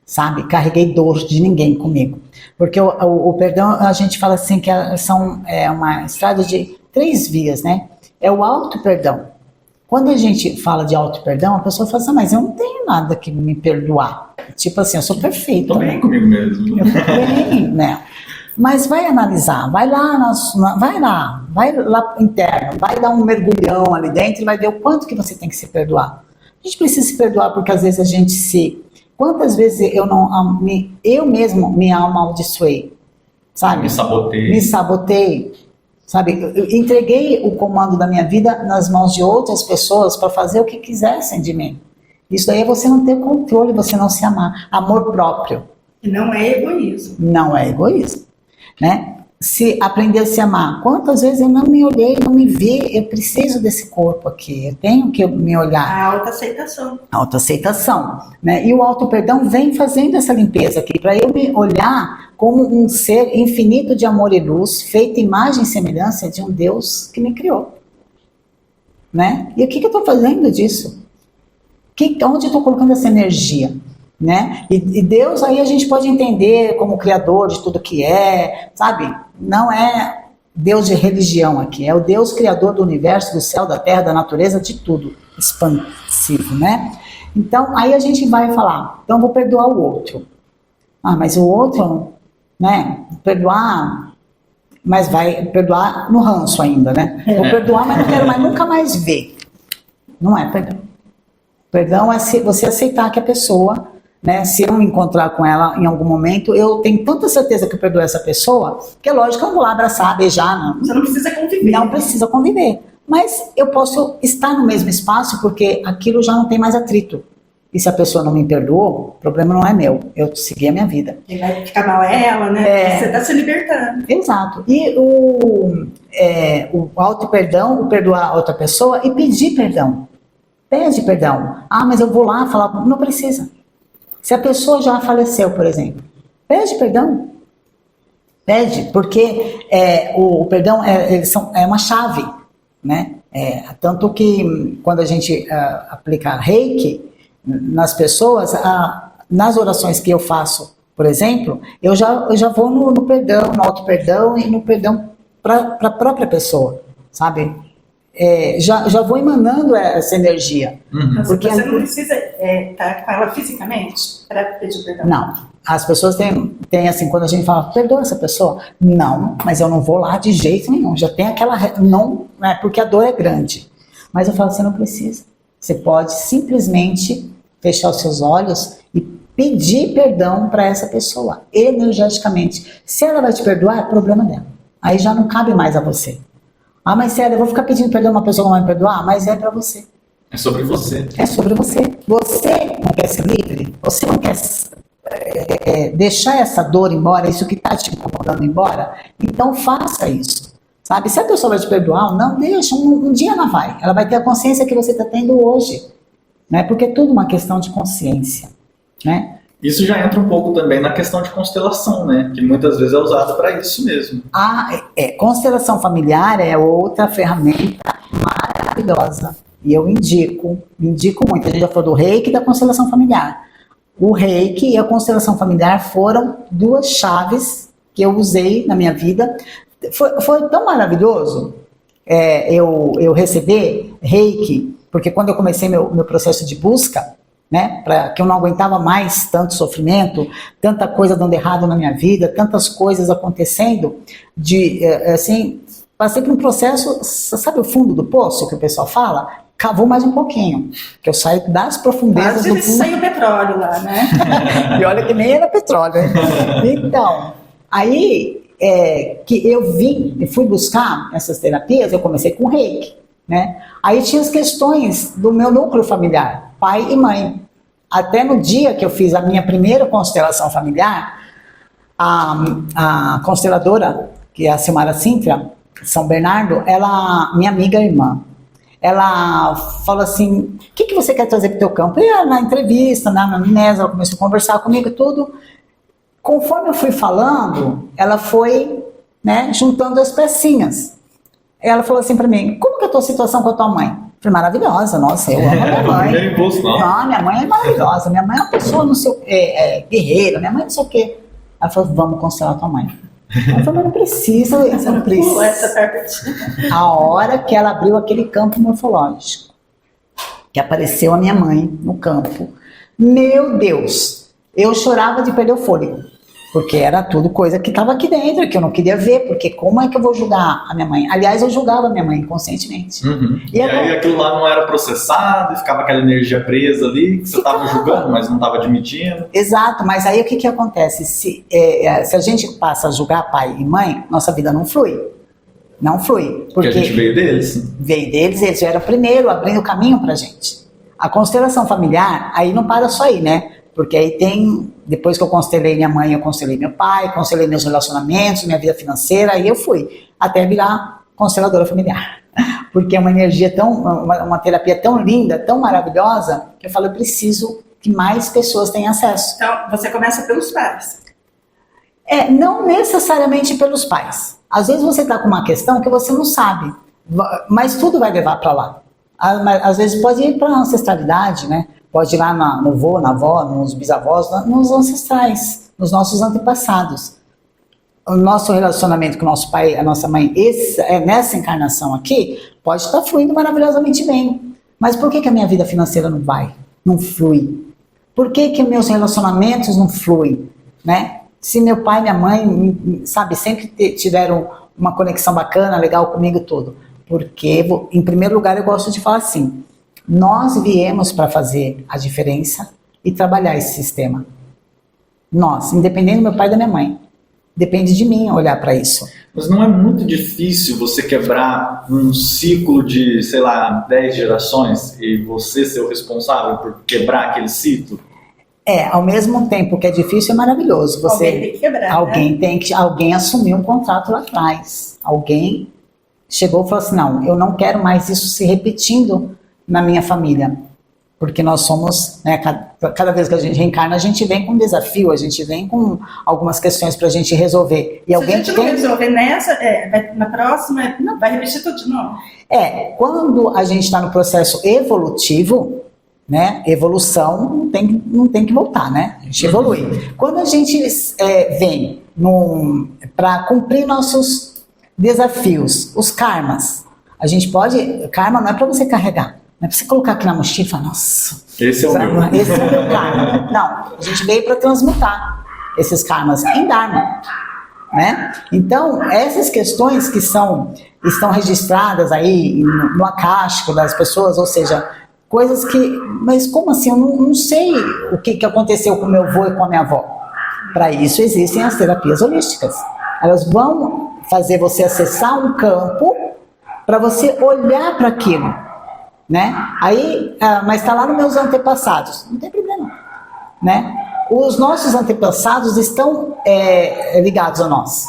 sabe? Carreguei dor de ninguém comigo. Porque o perdão, a gente fala assim que é uma estrada de 3 vias, né? É o auto-perdão. Quando a gente fala de auto-perdão, a pessoa fala assim, mas eu não tenho nada que me perdoar. Tipo assim, eu sou perfeita. Tô bem comigo mesmo. Eu tô bem, né? Mas vai analisar, vai lá interno, vai dar um mergulhão ali dentro e vai ver o quanto que você tem que se perdoar. A gente precisa se perdoar porque às vezes a gente se... Quantas vezes eu mesmo me amaldiçoei, sabe? Me sabotei, sabe? Eu entreguei o comando da minha vida nas mãos de outras pessoas para fazer o que quisessem de mim. Isso daí é você não ter controle, você não se amar. Amor próprio. E não é egoísmo. Não é egoísmo, né? Se aprender a se amar. Quantas vezes eu não me olhei, não me vi, eu preciso desse corpo aqui, eu tenho que me olhar. A autoaceitação. Autoaceitação, né? E o auto-perdão vem fazendo essa limpeza aqui, para eu me olhar como um ser infinito de amor e luz, feito imagem e semelhança de um Deus que me criou, né? E o que eu estou fazendo disso? Onde eu estou colocando essa energia? Né? E Deus aí a gente pode entender como criador de tudo que é, sabe? Não é Deus de religião aqui, é o Deus criador do universo, do céu, da terra, da natureza, de tudo, expansivo, né? Então aí a gente vai falar, então eu vou perdoar o outro. Ah, mas o outro, né? Perdoar, mas vai perdoar no ranço ainda, né? Vou perdoar, mas não quero mais nunca mais ver. Não é perdão. Perdão é você aceitar que a pessoa, né, se eu encontrar com ela em algum momento, eu tenho tanta certeza que eu perdoo essa pessoa, que é lógico que eu não vou lá abraçar, beijar, não. Você não precisa conviver. Não precisa conviver. Mas eu posso estar no mesmo espaço porque aquilo já não tem mais atrito. E se a pessoa não me perdoou, o problema não é meu. Eu segui a minha vida. Quem vai ficar mal é ela, né? Você está se libertando. Exato. E o auto-perdão, o perdoar a outra pessoa e pedir perdão. Pede perdão. Ah, mas eu vou lá falar. Não precisa. Se a pessoa já faleceu, por exemplo, pede perdão. Pede, porque o perdão é uma chave, né? Tanto que quando a gente aplica Reiki nas pessoas, nas orações que eu faço, por exemplo, eu já vou no perdão, no auto-perdão e no perdão para a própria pessoa, sabe? Já vou emanando essa energia. Uhum. Porque você não precisa estar com ela fisicamente para pedir perdão. Não. As pessoas têm assim, quando a gente fala, perdoa essa pessoa. Não, mas eu não vou lá de jeito nenhum. Já tem aquela... Não, né, porque a dor é grande. Mas eu falo, você não precisa. Você pode simplesmente fechar os seus olhos e pedir perdão para essa pessoa, energeticamente. Se ela vai te perdoar, é problema dela. Aí já não cabe mais a você. Ah, mas sério, eu vou ficar pedindo perdão a uma pessoa que não vai me perdoar? Mas é pra você. É sobre você. É sobre você. Você não quer ser livre? Você não quer deixar essa dor embora, isso que está te incomodando embora? Então faça isso. Sabe? Se a pessoa vai te perdoar ou não, deixa. Um dia ela vai. Ela vai ter a consciência que você está tendo hoje. Né? Porque é tudo uma questão de consciência. Né? Isso já entra um pouco também na questão de constelação, né? Que muitas vezes é usada para isso mesmo. Constelação familiar é outra ferramenta maravilhosa. E eu indico muito. A gente já falou do Reiki e da constelação familiar. O Reiki e a constelação familiar foram 2 chaves que eu usei na minha vida. Foi tão maravilhoso eu receber Reiki, porque quando eu comecei meu processo de busca, né, que eu não aguentava mais tanto sofrimento, tanta coisa dando errado na minha vida, tantas coisas acontecendo, assim, passei por um processo, sabe o fundo do poço que o pessoal fala? Cavou mais um pouquinho, que eu saí das profundezas do fundo. Saiu petróleo lá, né? E olha que nem era petróleo, né? Então, aí que eu fui buscar essas terapias, eu comecei com Reiki, né? Aí tinha as questões do meu núcleo familiar, pai e mãe. Até no dia que eu fiz a minha primeira constelação familiar, a consteladora, que é a Silmara Sintra, São Bernardo, minha amiga e irmã, ela falou assim, o que você quer trazer para o teu campo? E na entrevista, na anamnese, ela começou a conversar comigo e tudo. Conforme eu fui falando, ela foi, né, juntando as pecinhas. Ela falou assim para mim, como que é a tua situação com a tua mãe? Eu falei, maravilhosa, nossa, eu amo a minha mãe. Não, minha mãe é maravilhosa, minha mãe é uma pessoa, não sei, guerreira, minha mãe não sei o quê. Ela falou, vamos constelar tua mãe. Eu falei, mas não precisa, você não precisa. A hora que ela abriu aquele campo morfológico, que apareceu a minha mãe no campo, meu Deus, eu chorava de perder o fôlego, porque era tudo coisa que estava aqui dentro, que eu não queria ver, porque como é que eu vou julgar a minha mãe? Aliás, eu julgava a minha mãe inconscientemente. E aí aquilo lá não era processado, ficava aquela energia presa ali, que você estava julgando, mas não estava admitindo. Exato, mas aí o que acontece? Se a gente passa a julgar pai e mãe, nossa vida não flui. Não flui. Porque a gente veio deles. Veio deles, eles eram primeiro, abrindo o caminho pra gente. A constelação familiar, aí não para só aí, né? Porque aí tem, depois que eu constelei minha mãe, eu constelei meu pai, constelei meus relacionamentos, minha vida financeira, aí eu fui até virar consteladora familiar. Porque é uma energia uma terapia tão linda, tão maravilhosa, que eu falo, eu preciso que mais pessoas tenham acesso. Então, você começa pelos pais. Não necessariamente pelos pais. Às vezes você está com uma questão que você não sabe, mas tudo vai levar para lá. Às vezes pode ir para a ancestralidade, né? Pode ir lá no vô, na avó, nos bisavós, nos ancestrais, nos nossos antepassados. O nosso relacionamento com o nosso pai, a nossa mãe, nessa encarnação aqui, pode estar fluindo maravilhosamente bem. Mas por que a minha vida financeira não flui? Por que meus relacionamentos não fluem? Né? Se meu pai e minha mãe, sabe, sempre tiveram uma conexão bacana, legal comigo tudo. Porque, em primeiro lugar, eu gosto de falar assim, nós viemos para fazer a diferença e trabalhar esse sistema. Nós, independente do meu pai e da minha mãe. Depende de mim olhar para isso. Mas não é muito difícil você quebrar um ciclo de, 10 gerações e você ser o responsável por quebrar aquele ciclo? Ao mesmo tempo que é difícil, é maravilhoso. Alguém tem que quebrar, alguém assumiu um contrato lá atrás. Alguém chegou e falou assim, não, eu não quero mais isso se repetindo na minha família, porque nós somos, né, cada vez que a gente reencarna, a gente vem com um desafio, a gente vem com algumas questões para a gente resolver. E se a gente não resolver nessa, na próxima, não, vai repetir tudo de novo. Quando a gente está no processo evolutivo, né, evolução não tem que voltar, né, a gente evolui. Quando a gente vem para cumprir nossos desafios, os karmas, karma não é para você carregar. Não é pra você colocar aqui na mochila e falar, nossa, esse é o meu karma. Não, a gente veio para transmutar esses karmas em Dharma. Né? Então, essas questões que estão registradas aí no akáshico das pessoas, ou seja, coisas que, mas como assim, eu não sei o que aconteceu com meu avô e com a minha avó. Para isso existem as terapias holísticas. Elas vão fazer você acessar um campo para você olhar para aquilo. Né? Aí, mas está lá nos meus antepassados, não tem problema, né? Os nossos antepassados estão ligados a nós,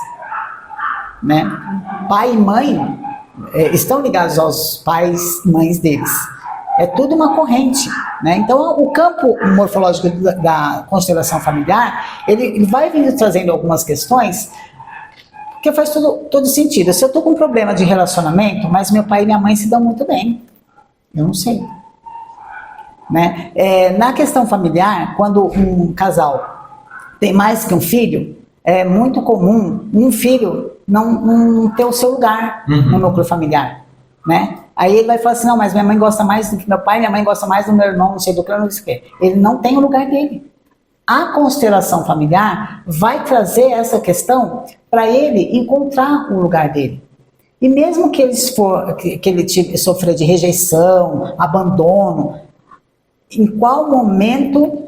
né? Pai e mãe estão ligados aos pais e mães deles, é tudo uma corrente, né? Então o campo morfológico da constelação familiar, ele vai vindo trazendo algumas questões que faz todo sentido. Se eu estou com um problema de relacionamento, mas meu pai e minha mãe se dão muito bem, eu não sei. Né? Na questão familiar, quando um casal tem mais que um filho, é muito comum um filho não ter o seu lugar no núcleo familiar. Né? Aí ele vai falar assim, não, mas minha mãe gosta mais do que meu pai, minha mãe gosta mais do meu irmão, não sei do que, não sei o que. Ele não tem o lugar dele. A constelação familiar vai trazer essa questão para ele encontrar o lugar dele. E mesmo que ele sofra de rejeição, abandono, em qual momento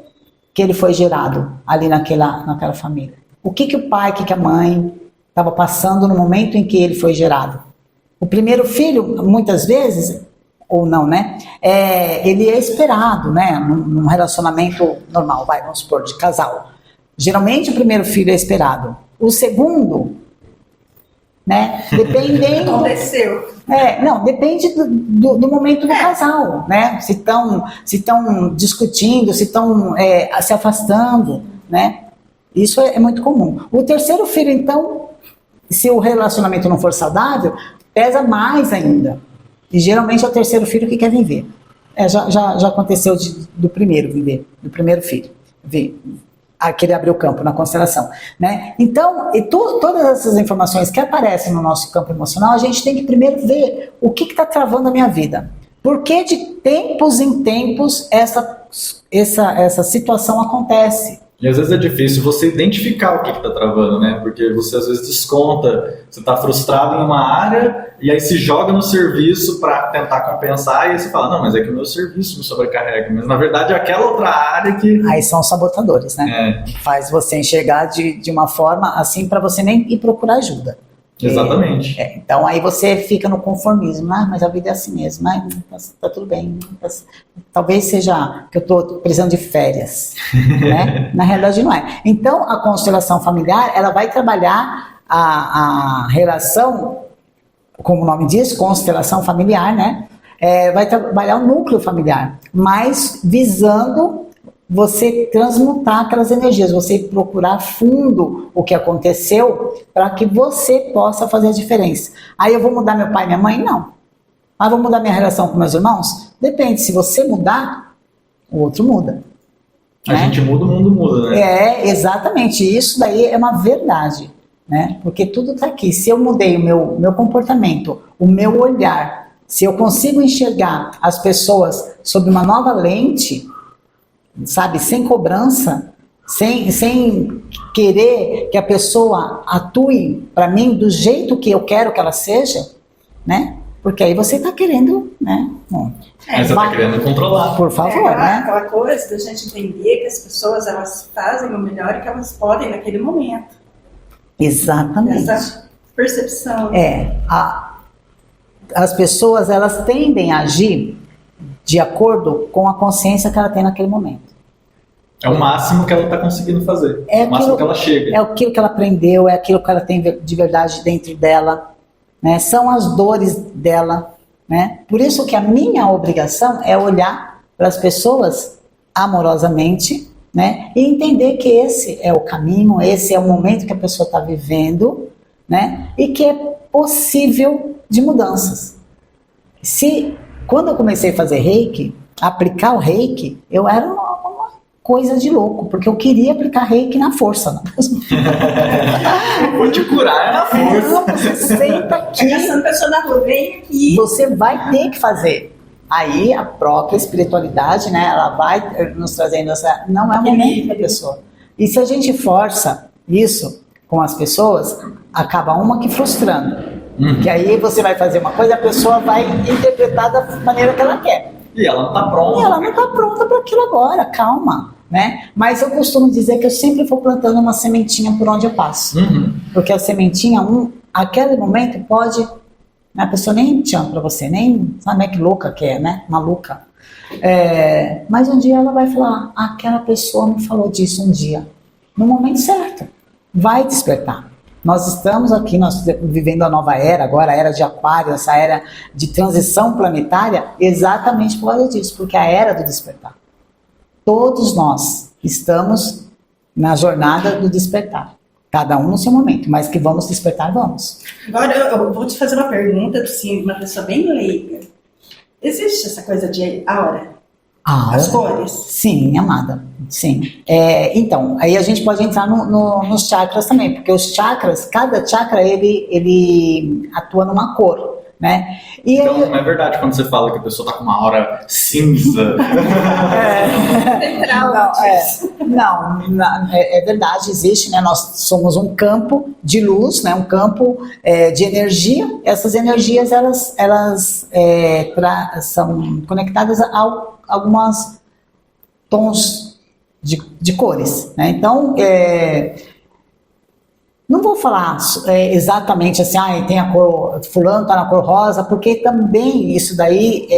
que ele foi gerado ali naquela família? O que o pai, o que a mãe estava passando no momento em que ele foi gerado? O primeiro filho, muitas vezes, ou não, né? Ele é esperado, né? Num relacionamento normal, vamos supor, de casal. Geralmente o primeiro filho é esperado. O segundo né? Dependendo... Aconteceu. Não, depende do momento do casal, né? Se estão discutindo, se estão se afastando, né? Isso é muito comum. O terceiro filho, então, se o relacionamento não for saudável, pesa mais ainda. E geralmente é o terceiro filho que quer viver. Já aconteceu do primeiro viver, do primeiro filho. Aquele abriu campo na constelação, né? Então, todas essas informações que aparecem no nosso campo emocional, a gente tem que primeiro ver o que está travando a minha vida. Por que de tempos em tempos essa situação acontece? E às vezes é difícil você identificar o que está travando, né? Porque você às vezes desconta, você está frustrado em uma área e aí se joga no serviço para tentar compensar e aí você fala, não, mas é que o meu serviço me sobrecarrega. Mas na verdade é aquela outra área que... Aí são os sabotadores, né? Faz você enxergar de uma forma assim para você nem ir procurar ajuda. Exatamente. Então aí você fica no conformismo, mas a vida é assim mesmo, tá tudo bem. Talvez seja que eu estou precisando de férias, né? Na realidade não é. Então a constelação familiar, ela vai trabalhar a relação, como o nome diz, constelação familiar, né? Vai trabalhar o núcleo familiar, mas visando você transmutar aquelas energias, você procurar fundo o que aconteceu para que você possa fazer a diferença. Aí eu vou mudar meu pai e minha mãe? Não. Mas vou mudar minha relação com meus irmãos? Depende, se você mudar, o outro muda. A gente muda, o mundo muda, né? Exatamente, isso daí é uma verdade, né? Porque tudo está aqui. Se eu mudei o meu comportamento, o meu olhar, se eu consigo enxergar as pessoas sob uma nova lente, sabe, sem cobrança, sem querer que a pessoa atue para mim do jeito que eu quero que ela seja, né? Porque aí você está querendo, né? Mas você está querendo controlar. Por favor, né? Aquela coisa da gente entender que as pessoas, elas fazem o melhor que elas podem naquele momento. Exatamente. Essa percepção. As pessoas, elas tendem a agir de acordo com a consciência que ela tem naquele momento. É o máximo que ela está conseguindo fazer. É o máximo que ela chega. É aquilo que ela aprendeu, é aquilo que ela tem de verdade dentro dela, né? São as dores dela, né? Por isso que a minha obrigação é olhar para as pessoas amorosamente, né? E entender que esse é o caminho, esse é o momento que a pessoa está vivendo, né? E que é possível de mudanças. Quando eu comecei a fazer reiki, aplicar o reiki, eu era uma coisa de louco, porque eu queria aplicar reiki na força. Não? Vou te curar na força. Não, você senta aqui. Essa pessoa na rua, vem aqui. Você vai ter que fazer. Aí a própria espiritualidade, né, ela vai nos trazendo essa... Não é o momento da pessoa. E se a gente força isso com as pessoas, acaba uma que frustrando. Que aí você vai fazer uma coisa, a pessoa vai interpretar da maneira que ela quer. E ela não está pronta. E ela não está pronta para aquilo agora, calma, né? Mas eu costumo dizer que eu sempre vou plantando uma sementinha por onde eu passo. Porque a sementinha, aquele momento pode... A pessoa nem te ama para você, nem sabe que louca que é, né? Maluca. Mas um dia ela vai falar, aquela pessoa me falou disso um dia. No momento certo. Vai despertar. Nós estamos aqui, nós vivendo a nova era, agora a era de aquário, essa era de transição planetária, exatamente por causa disso, porque é a era do despertar. Todos nós estamos na jornada do despertar. Cada um no seu momento, mas que vamos despertar, vamos. Agora eu vou te fazer uma pergunta, assim, uma pessoa bem leiga. Existe essa coisa de aura? As cores? Sim, amada. Sim. Então, aí a gente pode entrar nos chakras também, porque os chakras, cada chakra, ele atua numa cor, né? E então, não é verdade quando você fala que a pessoa está com uma aura cinza. Não, é verdade, existe, né? Nós somos um campo de luz, né? Um campo de energia. Essas energias, elas são conectadas a algumas tons de cores, né? Então, não vou falar exatamente assim, tem a cor, fulano está na cor rosa, porque também isso daí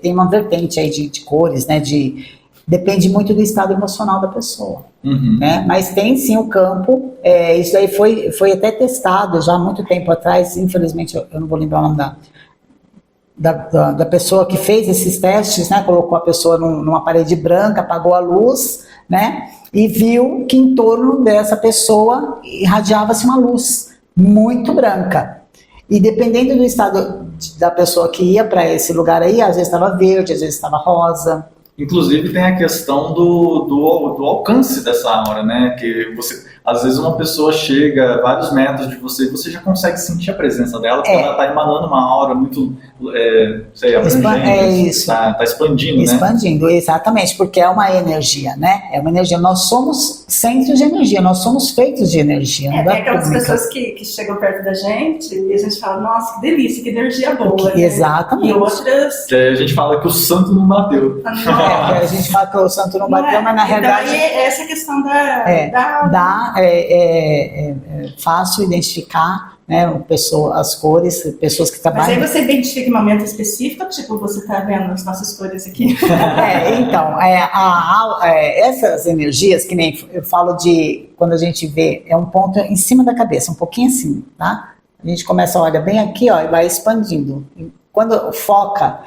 tem uma vertente aí de cores, né? Depende muito do estado emocional da pessoa. Uhum. Né? Mas tem sim o campo, isso aí foi até testado já há muito tempo atrás, infelizmente eu não vou lembrar o nome da pessoa que fez esses testes, né? Colocou a pessoa numa parede branca, apagou a luz, né? E viu que em torno dessa pessoa irradiava-se uma luz muito branca. E dependendo do estado da pessoa que ia para esse lugar aí, às vezes estava verde, às vezes estava rosa. Inclusive tem a questão do alcance dessa aura, né? Que às vezes uma pessoa chega a vários metros de você e você já consegue sentir a presença dela, porque ela está emanando uma aura muito, abrangente, isso. Tá expandindo, Expandindo, exatamente, porque é uma energia, né? É uma energia. Nós somos centros de energia, nós somos feitos de energia. Tem aquelas pessoas que chegam perto da gente e a gente fala, nossa, que delícia, que energia boa. Né? Exatamente. E outras... Que a gente fala que o santo não bateu. A gente fala que o santo não bateu, mas na realidade... Então, essa questão da é fácil identificar, né, as cores, pessoas que trabalham... Mas aí você identifica em um momento específico, tipo, você está vendo as nossas cores aqui? Então, essas energias, que nem eu falo de, quando a gente vê, é um ponto em cima da cabeça, um pouquinho assim, tá? A gente começa, olha, bem aqui, ó, e vai expandindo. Quando foca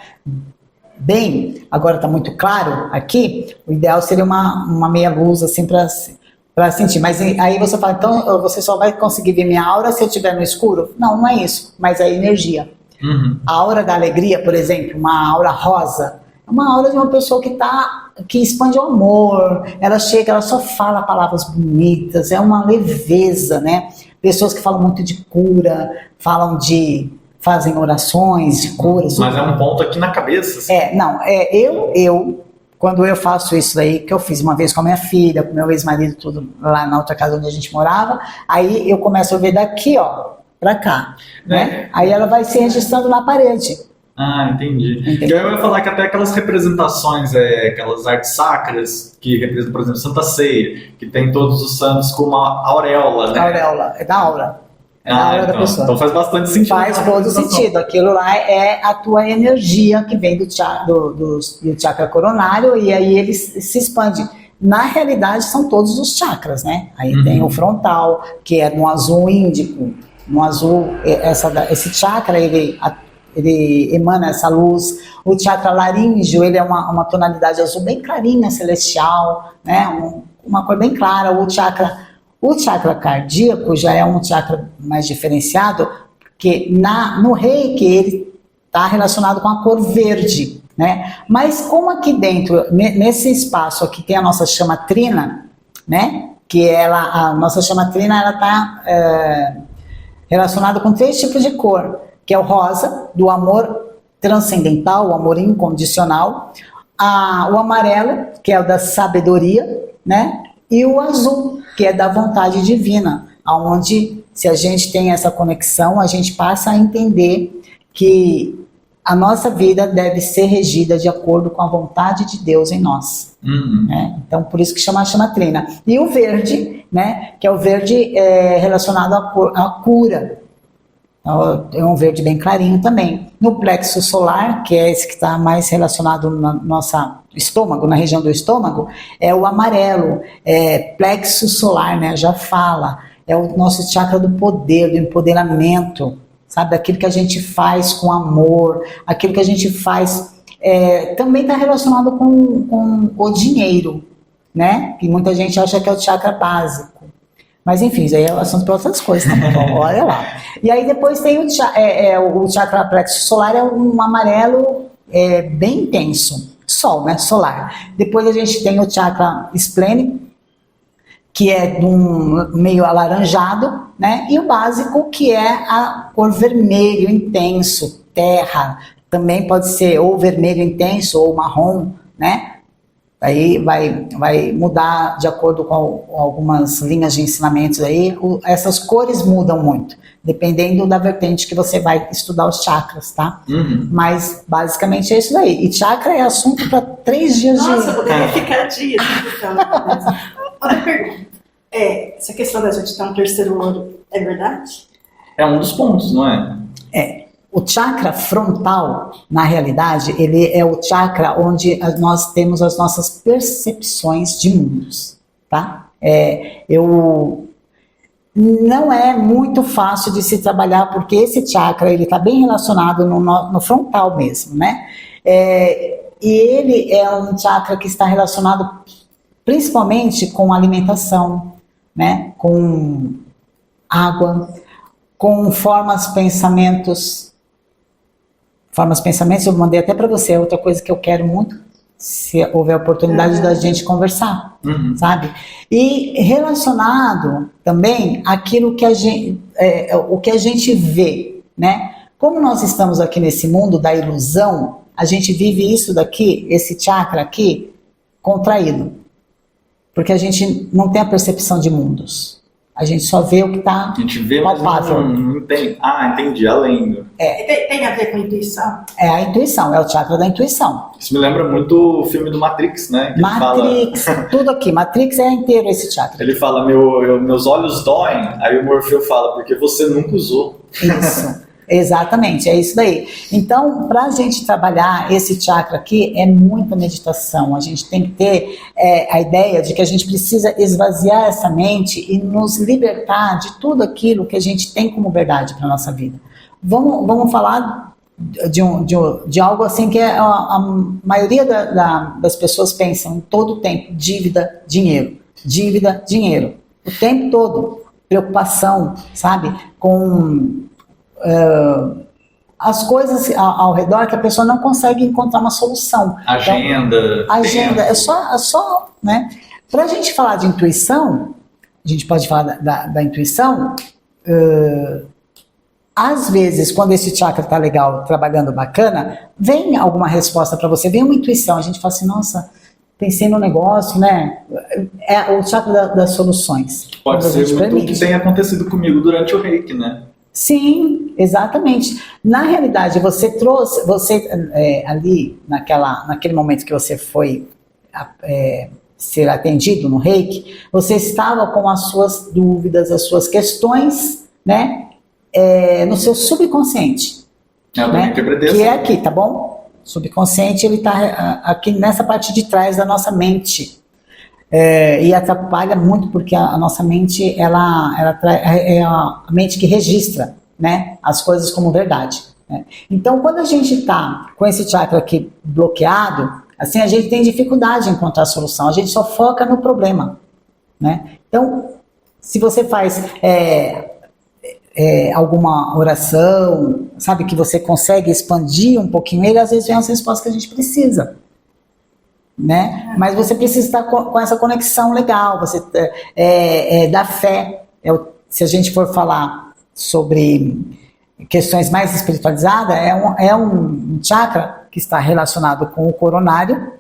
bem, agora está muito claro aqui, o ideal seria uma meia luz assim para sentir, mas aí você fala, então você só vai conseguir ver minha aura se eu estiver no escuro? Não é isso, mas é energia. Uhum. A aura da alegria, por exemplo, uma aura rosa, é uma aura de uma pessoa que expande o amor, ela chega, ela só fala palavras bonitas, é uma leveza, né? Pessoas que falam muito de cura, fazem orações de curas. Mas é um ponto aqui na cabeça. Assim. Eu quando eu faço isso aí, que eu fiz uma vez com a minha filha, com meu ex-marido, tudo lá na outra casa onde a gente morava, aí eu começo a ver daqui, ó, pra cá, né? Aí ela vai se registrando na parede. Ah, entendi. E eu ia falar que até aquelas representações, aquelas artes sacras, que representam, por exemplo, Santa Ceia, que tem todos os santos com uma auréola, né? Auréola, é da aura. Da pessoa. Então faz bastante sentido. Faz todo sentido. Aquilo lá é a tua energia que vem do chakra coronário e aí ele se expande. Na realidade, são todos os chakras, né? Aí tem o frontal, que é no azul índico. No azul, esse chakra, ele emana essa luz. O chakra laríngeo, ele é uma tonalidade azul bem clarinha, celestial, né? Uma cor bem clara. O chakra cardíaco já é um chakra mais diferenciado, porque no Reiki ele está relacionado com a cor verde, né? Mas como aqui dentro, nesse espaço aqui tem a nossa chama trina, né? Que a nossa chama trina, ela está relacionada com 3 tipos de cor, que é o rosa, do amor transcendental, o amor incondicional, o amarelo, que é o da sabedoria, né? E o azul, que é da vontade divina, onde, se a gente tem essa conexão, a gente passa a entender que a nossa vida deve ser regida de acordo com a vontade de Deus em nós. Né? Então, por isso que chama trina. E o verde, né, que é o verde relacionado à cura. É um verde bem clarinho também. No plexo solar, que é esse que está mais relacionado no nosso estômago, na região do estômago, é o amarelo, plexo solar, né? Já fala. É o nosso chakra do poder, do empoderamento, sabe? Aquilo que a gente faz com amor, aquilo que a gente faz. Também está relacionado com o dinheiro, né? Que muita gente acha que é o chakra básico. Mas enfim, isso aí é assunto para outras coisas, tá bom? Olha lá. E aí depois tem o chakra plexo solar, é um amarelo bem intenso. Sol, né? Solar. Depois a gente tem o chakra esplênico, que é meio alaranjado, né? E o básico, que é a cor vermelho intenso, terra. Também pode ser ou vermelho intenso ou marrom, né? Aí vai mudar de acordo com algumas linhas de ensinamentos aí. Essas cores mudam muito, dependendo da vertente que você vai estudar os chakras, tá? Mas basicamente é isso daí. E chakra é assunto para 3 dias de... Nossa, eu poderia ficar dias. Outra pergunta. Essa questão da gente ter um terceiro olho é verdade? É um dos pontos, não é? O chakra frontal, na realidade, ele é o chakra onde nós temos as nossas percepções de mundos, tá? Não é muito fácil de se trabalhar, porque esse chakra, ele está bem relacionado no frontal mesmo, né? E ele é um chakra que está relacionado principalmente com alimentação, né? Com água, com formas, pensamentos, eu mandei até para você, é outra coisa que eu quero muito, se houver oportunidade da gente conversar, sabe? E relacionado também àquilo que o que a gente vê, né? Como nós estamos aqui nesse mundo da ilusão, a gente vive isso daqui, esse chakra aqui, contraído. Porque a gente não tem a percepção de mundos. A gente só vê o que está palpável. A gente vê, mas não tem. Ah, entendi, além do... Tem a ver com a intuição? É a intuição, é o chakra da intuição. Isso me lembra muito o filme do Matrix, né? Que Matrix, tudo aqui. Matrix é inteiro esse chakra. Ele fala, meus olhos doem, aí o Morfeu fala, porque você nunca usou. Isso. Exatamente, é isso daí. Então, para a gente trabalhar esse chakra aqui, é muita meditação. A gente tem que ter a ideia de que a gente precisa esvaziar essa mente e nos libertar de tudo aquilo que a gente tem como verdade para a nossa vida. Vamos falar de algo assim que a maioria das pessoas pensam em todo o tempo: dívida, dinheiro. Dívida, dinheiro. O tempo todo. Preocupação, sabe? Com... as coisas ao redor que a pessoa não consegue encontrar uma solução. Agenda. É só, né? Para a gente falar de intuição, a gente pode falar da intuição. Às vezes, quando esse chakra está legal, trabalhando bacana, vem alguma resposta para você, vem uma intuição. A gente fala assim, nossa, pensei no negócio, né? É o chakra das soluções. Pode ser muito o que tem acontecido comigo durante o Reiki, né? Sim, exatamente. Na realidade, você ali, naquele momento que você foi ser atendido no Reiki, você estava com as suas dúvidas, as suas questões, né, no seu subconsciente. Né, que é aqui, tá bom? Subconsciente, ele está aqui nessa parte de trás da nossa mente. E atrapalha muito porque a nossa mente ela é a mente que registra, né, as coisas como verdade, né? Então, quando a gente está com esse chakra aqui bloqueado, assim, a gente tem dificuldade em encontrar a solução, a gente só foca no problema, né? Então, se você faz alguma oração, sabe, que você consegue expandir um pouquinho ele, às vezes vem as respostas que a gente precisa, né? Mas você precisa estar com essa conexão legal, você da fé. Se a gente for falar sobre questões mais espiritualizadas, é um chakra que está relacionado com o coronário,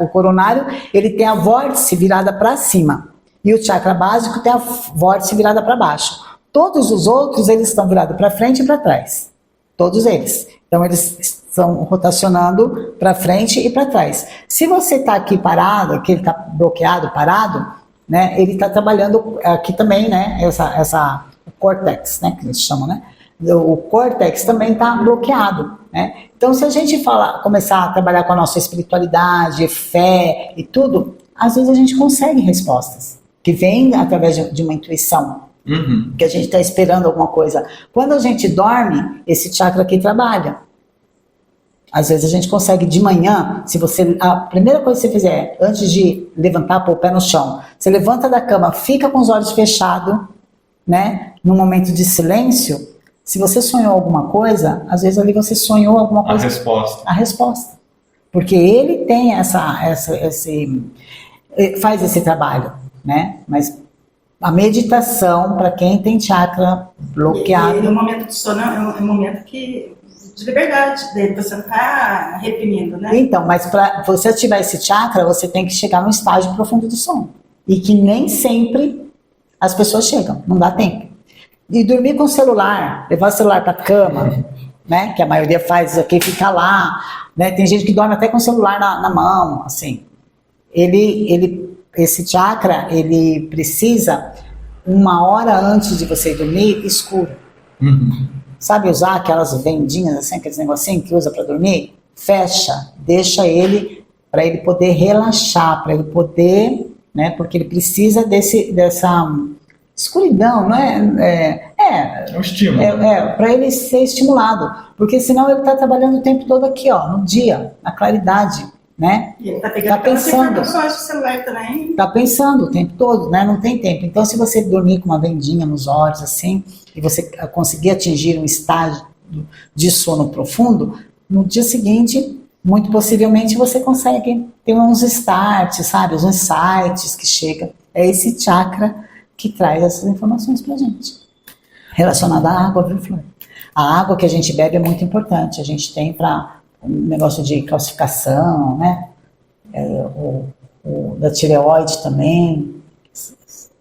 o coronário, ele tem a vórtice virada para cima, e o chakra básico tem a vórtice virada para baixo. Todos os outros, eles estão virados para frente e para trás, todos eles. Então, eles estão rotacionando para frente e para trás. Se você está aqui parado, que ele está bloqueado, parado, né, ele está trabalhando aqui também, né, o córtex, né, que eles chamam, né? O córtex também está bloqueado, né? Então, se a gente começar a trabalhar com a nossa espiritualidade, fé e tudo, às vezes a gente consegue respostas que vêm através de uma intuição. Que a gente está esperando alguma coisa. Quando a gente dorme, esse chakra aqui trabalha. Às vezes a gente consegue de manhã, a primeira coisa que você fizer, antes de levantar, pôr o pé no chão, você levanta da cama, fica com os olhos fechados, né, num momento de silêncio. Se você sonhou alguma coisa, às vezes ali você sonhou alguma coisa. A resposta. Porque ele tem faz esse trabalho, né, mas a meditação, para quem tem chakra bloqueado... E o momento de sono é um momento de liberdade, você não está reprimindo, né? Então, mas para você ativar esse chakra, você tem que chegar num estágio profundo do sono. E que nem sempre as pessoas chegam, não dá tempo. E dormir com o celular, levar o celular para a cama, né? Que a maioria faz isso aqui, fica lá, né? Tem gente que dorme até com o celular na mão, assim. Esse chakra, ele precisa, 1 hora antes de você dormir, escuro. sabe usar aquelas vendinhas, assim, aqueles negocinhos que usa para dormir? Fecha, deixa ele, para ele poder relaxar, para ele poder, né, porque ele precisa dessa escuridão, não é? É um estímulo. Para ele ser estimulado, porque senão ele está trabalhando o tempo todo aqui, ó, no dia, na claridade, né? E ele está pegando pensando, informações do celular também. Está pensando o tempo todo, né? Não tem tempo. Então, se você dormir com uma vendinha nos olhos, assim, e você conseguir atingir um estágio de sono profundo, no dia seguinte, muito possivelmente, você consegue ter uns starts, sabe? Uns insights que chegam. É esse chakra que traz essas informações pra gente. Relacionada à água, viu, Flor? A água que a gente bebe é muito importante. A gente tem para um negócio de calcificação, né? Da tireoide também.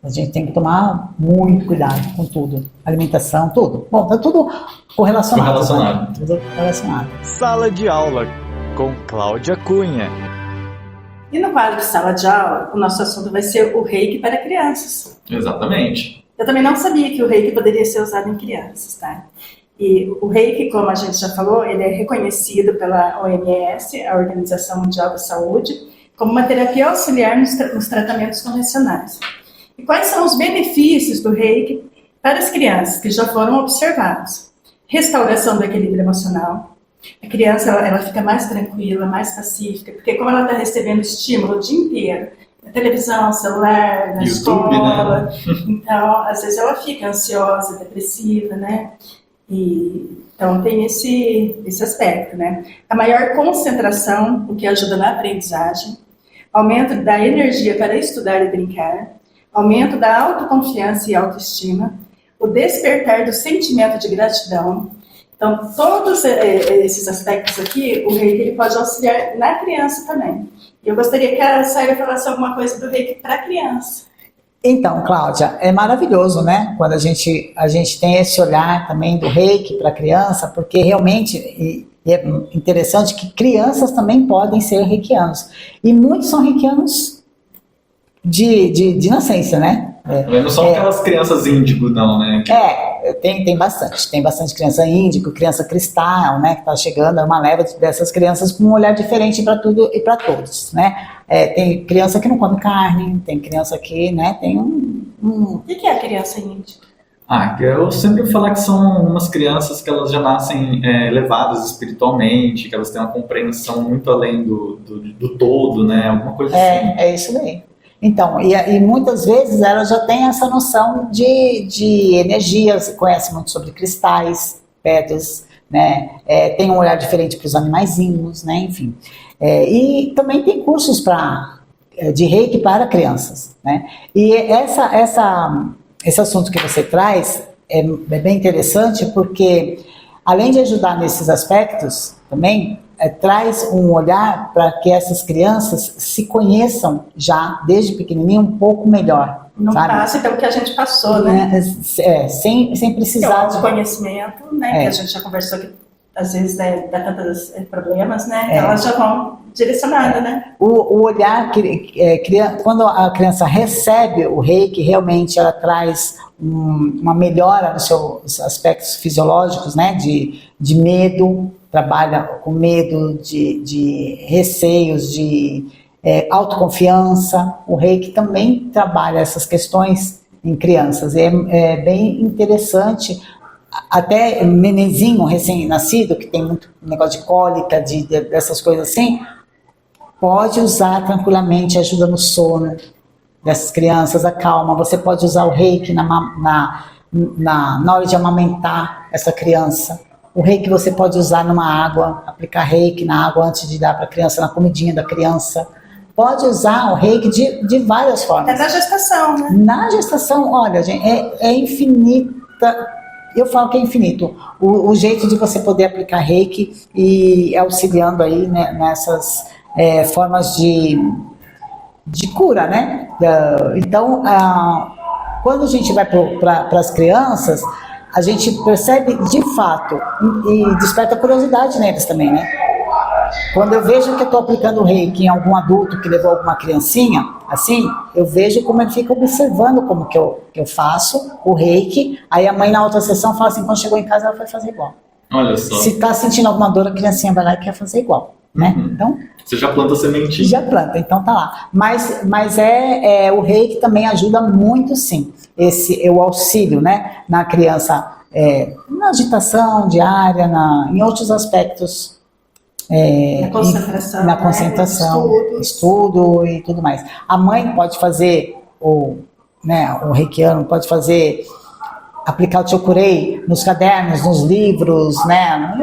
A gente tem que tomar muito cuidado com tudo. Alimentação, tudo. Bom, tá tudo correlacionado. Né? Tudo relacionado. Sala de aula com Cláudia Cunha. E no quadro de sala de aula, o nosso assunto vai ser o reiki para crianças. Exatamente. Eu também não sabia que o reiki poderia ser usado em crianças, tá? E o reiki, como a gente já falou, ele é reconhecido pela OMS, a Organização Mundial da Saúde, como uma terapia auxiliar nos tratamentos convencionais. E quais são os benefícios do reiki para as crianças que já foram observados? Restauração do equilíbrio emocional. A criança ela fica mais tranquila, mais pacífica, porque como ela está recebendo estímulo o dia inteiro, na televisão, celular, na YouTube, escola, né? então às vezes ela fica ansiosa, depressiva, né? Então tem esse aspecto, né? A maior concentração, o que ajuda na aprendizagem, aumento da energia para estudar e brincar, aumento da autoconfiança e autoestima, o despertar do sentimento de gratidão. Então, todos esses aspectos aqui, o reiki ele pode auxiliar na criança também. Eu gostaria que a Saira falasse alguma coisa do reiki para a criança. Então, Cláudia, é maravilhoso, né? Quando a gente tem esse olhar também do reiki para a criança, porque realmente é interessante que crianças também podem ser reikianos. E muitos são reikianos de nascença, né? Não são aquelas crianças índigo, não, né? Tem bastante criança índigo, criança cristal, né, que está chegando, é uma leva dessas crianças com um olhar diferente para tudo e para todos, né? Tem criança que não come carne, tem criança que, né, tem O que é a criança índigo? Eu sempre vou falar que são umas crianças que elas já nascem elevadas espiritualmente, que elas têm uma compreensão muito além do todo, né? Alguma coisa assim. É isso daí. Então, e muitas vezes ela já tem essa noção de energia, você conhece muito sobre cristais, pedras, né? Tem um olhar diferente para os animaizinhos, né? Enfim. E também tem cursos de reiki para crianças, né? E esse assunto que você traz é bem interessante porque, além de ajudar nesses aspectos também, traz um olhar para que essas crianças se conheçam já, desde pequenininho, um pouco melhor. Não passe pelo que a gente passou, né? Sem precisar de conhecimento, né? Que a gente já conversou que às vezes dá tantos problemas, né? Elas já vão direcionadas, né? O olhar, quando a criança recebe o reiki, realmente ela traz uma melhora nos seus aspectos fisiológicos, né? De medo, trabalha com medo, de receios, de autoconfiança. O reiki também trabalha essas questões em crianças. É bem interessante. Até nenenzinho recém-nascido, que tem muito negócio de cólica, dessas coisas assim, pode usar tranquilamente, ajuda no sono dessas crianças, acalma. Você pode usar o reiki na hora de amamentar essa criança. O reiki você pode usar numa água, aplicar reiki na água antes de dar para a criança, na comidinha da criança. Pode usar o reiki de várias formas. Na gestação, né? Na gestação, olha, gente, é infinita. Eu falo que é infinito. O jeito de você poder aplicar reiki e auxiliando aí, né, nessas formas de cura, né? Então, quando a gente vai para as crianças, a gente percebe de fato e desperta curiosidade neles também, né? Quando eu vejo que eu estou aplicando o reiki em algum adulto que levou alguma criancinha, assim, eu vejo como ele fica observando como que eu faço o reiki. Aí a mãe na outra sessão fala assim, quando chegou em casa ela vai fazer igual. Olha só. Se está sentindo alguma dor, a criancinha vai lá e quer fazer igual, né? Então, você já planta a sementinha. já planta, então tá lá. Mas o reiki também ajuda muito, sim. O auxílio, né, na criança, na agitação diária, em outros aspectos. Na concentração, estudo e tudo mais. A mãe pode fazer, o reikiano pode fazer, aplicar o Chokurei nos cadernos, nos livros, né?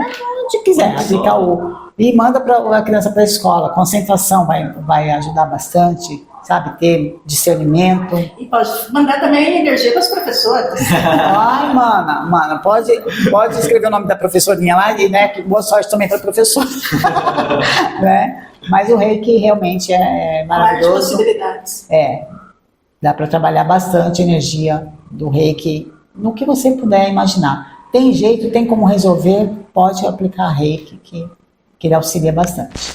Onde quiser, aplicar e manda a criança para a escola. Concentração vai ajudar bastante, sabe? Ter discernimento. E pode mandar também energia para os professores. Ai, mana, pode escrever o nome da professorinha lá e, né, boa sorte também para o professor. Né? Mas o reiki realmente é maravilhoso. Possibilidades. Dá para trabalhar bastante a energia do reiki no que você puder imaginar. Tem jeito, tem como resolver, pode aplicar reiki, que ele auxilia bastante.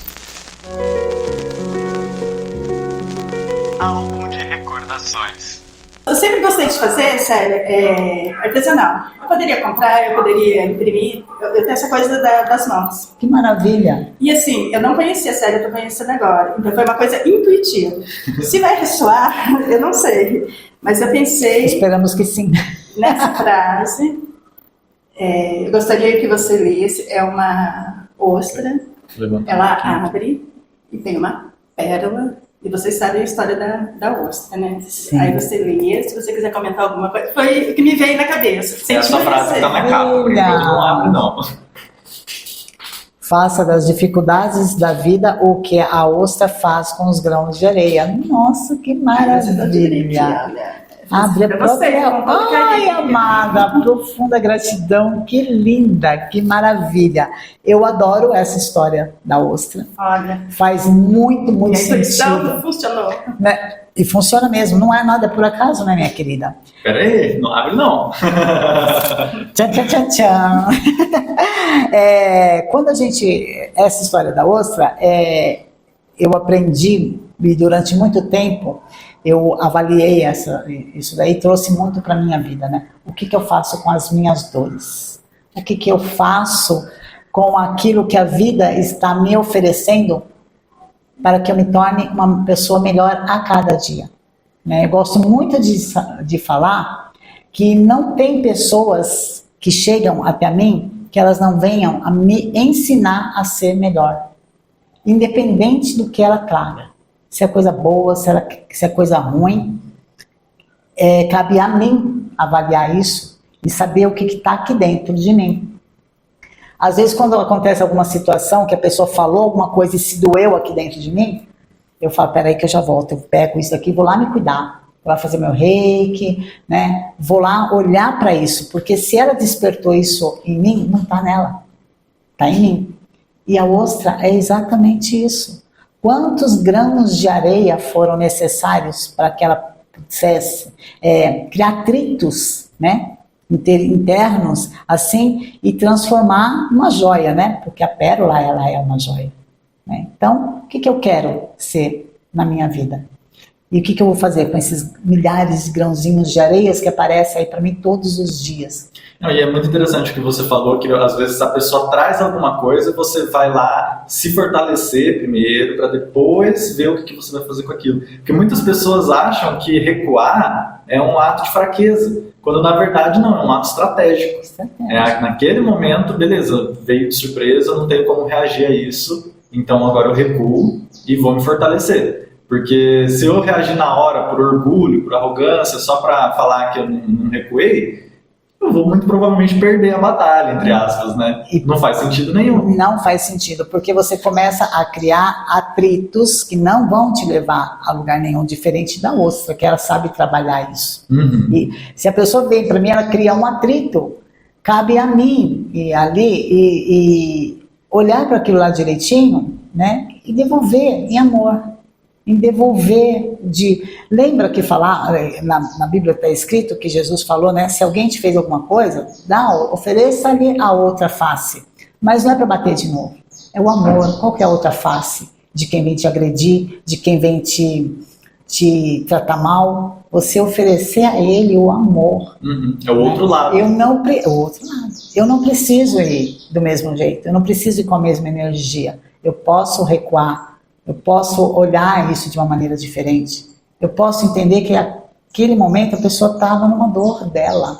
Álbum de recordações. Eu sempre gostei de fazer, sério, artesanal. Eu poderia comprar, eu poderia imprimir, eu tenho essa coisa das mãos. Que maravilha! E assim, eu não conhecia, sério, eu tô conhecendo agora. Então foi uma coisa intuitiva. Se vai ressoar, eu não sei. Mas eu pensei... Esperamos que sim. Nessa frase, eu gostaria que você lesse, é uma ostra, ela abre e tem uma pérola. E vocês sabem a história da ostra, né? Sim. Aí você lê, se você quiser comentar alguma coisa. Foi o que me veio na cabeça. Essa frase que tá na capa, por enquanto não abre, não. Faça das dificuldades da vida o que a ostra faz com os grãos de areia. Nossa, que maravilha! Abre a própria... Ai, amada, profunda gratidão, que linda, que maravilha. Eu adoro essa história da ostra. Olha. Faz muito, muito sentido. Funcionou. Né? E funciona mesmo, não é nada por acaso, né, minha querida? Peraí, não abre não. Tchan, tchan, tchan, tchan. Quando essa história da ostra, eu aprendi, e durante muito tempo, eu avaliei isso daí, trouxe muito para a minha vida, né? O que eu faço com as minhas dores? O que eu faço com aquilo que a vida está me oferecendo para que eu me torne uma pessoa melhor a cada dia? Né? Eu gosto muito de falar que não tem pessoas que chegam até mim que elas não venham a me ensinar a ser melhor, independente do que ela traga. Se é coisa boa, se é coisa ruim, cabe a mim avaliar isso e saber o que está aqui dentro de mim. Às vezes, quando acontece alguma situação que a pessoa falou alguma coisa e se doeu aqui dentro de mim, eu falo, peraí que eu já volto, eu pego isso aqui, vou lá me cuidar, vou lá fazer meu reiki, né? Vou lá olhar para isso, porque se ela despertou isso em mim, não está nela, está em mim. E a ostra é exatamente isso. Quantos grãos de areia foram necessários para que ela pudesse criar atritos, né, internos, assim, e transformar uma joia, né? Porque a pérola, ela é uma joia. Né? Então, o que eu quero ser na minha vida? E o que eu vou fazer com esses milhares de grãozinhos de areias que aparecem aí para mim todos os dias? Não, e é muito interessante o que você falou, que às vezes a pessoa traz alguma coisa, você vai lá se fortalecer primeiro, para depois ver o que você vai fazer com aquilo. Porque muitas pessoas acham que recuar é um ato de fraqueza, quando na verdade não, é um ato estratégico. Naquele momento, beleza, veio de surpresa, não tenho como reagir a isso, então agora eu recuo e vou me fortalecer. Porque se eu reagir na hora por orgulho, por arrogância, só para falar que eu não recuei, eu vou muito provavelmente perder a batalha, entre aspas, né? E não faz sentido nenhum. Não faz sentido, porque você começa a criar atritos que não vão te levar a lugar nenhum, diferente da ostra, que ela sabe trabalhar isso. Uhum. E se a pessoa vem para mim, ela cria um atrito, cabe a mim ir ali e olhar para aquilo lá direitinho, né? E devolver em amor. Em devolver lembra que na Bíblia está escrito que Jesus falou, né? Se alguém te fez alguma coisa, ofereça-lhe a outra face. Mas não é para bater de novo. É o amor. Qual que é a outra face de quem vem te agredir, de quem vem te tratar mal? Você oferecer a ele o amor. É o outro lado. O outro lado. Eu não preciso ir do mesmo jeito, eu não preciso ir com a mesma energia. Eu posso recuar, eu posso olhar isso de uma maneira diferente. Eu posso entender que naquele momento a pessoa estava numa dor dela.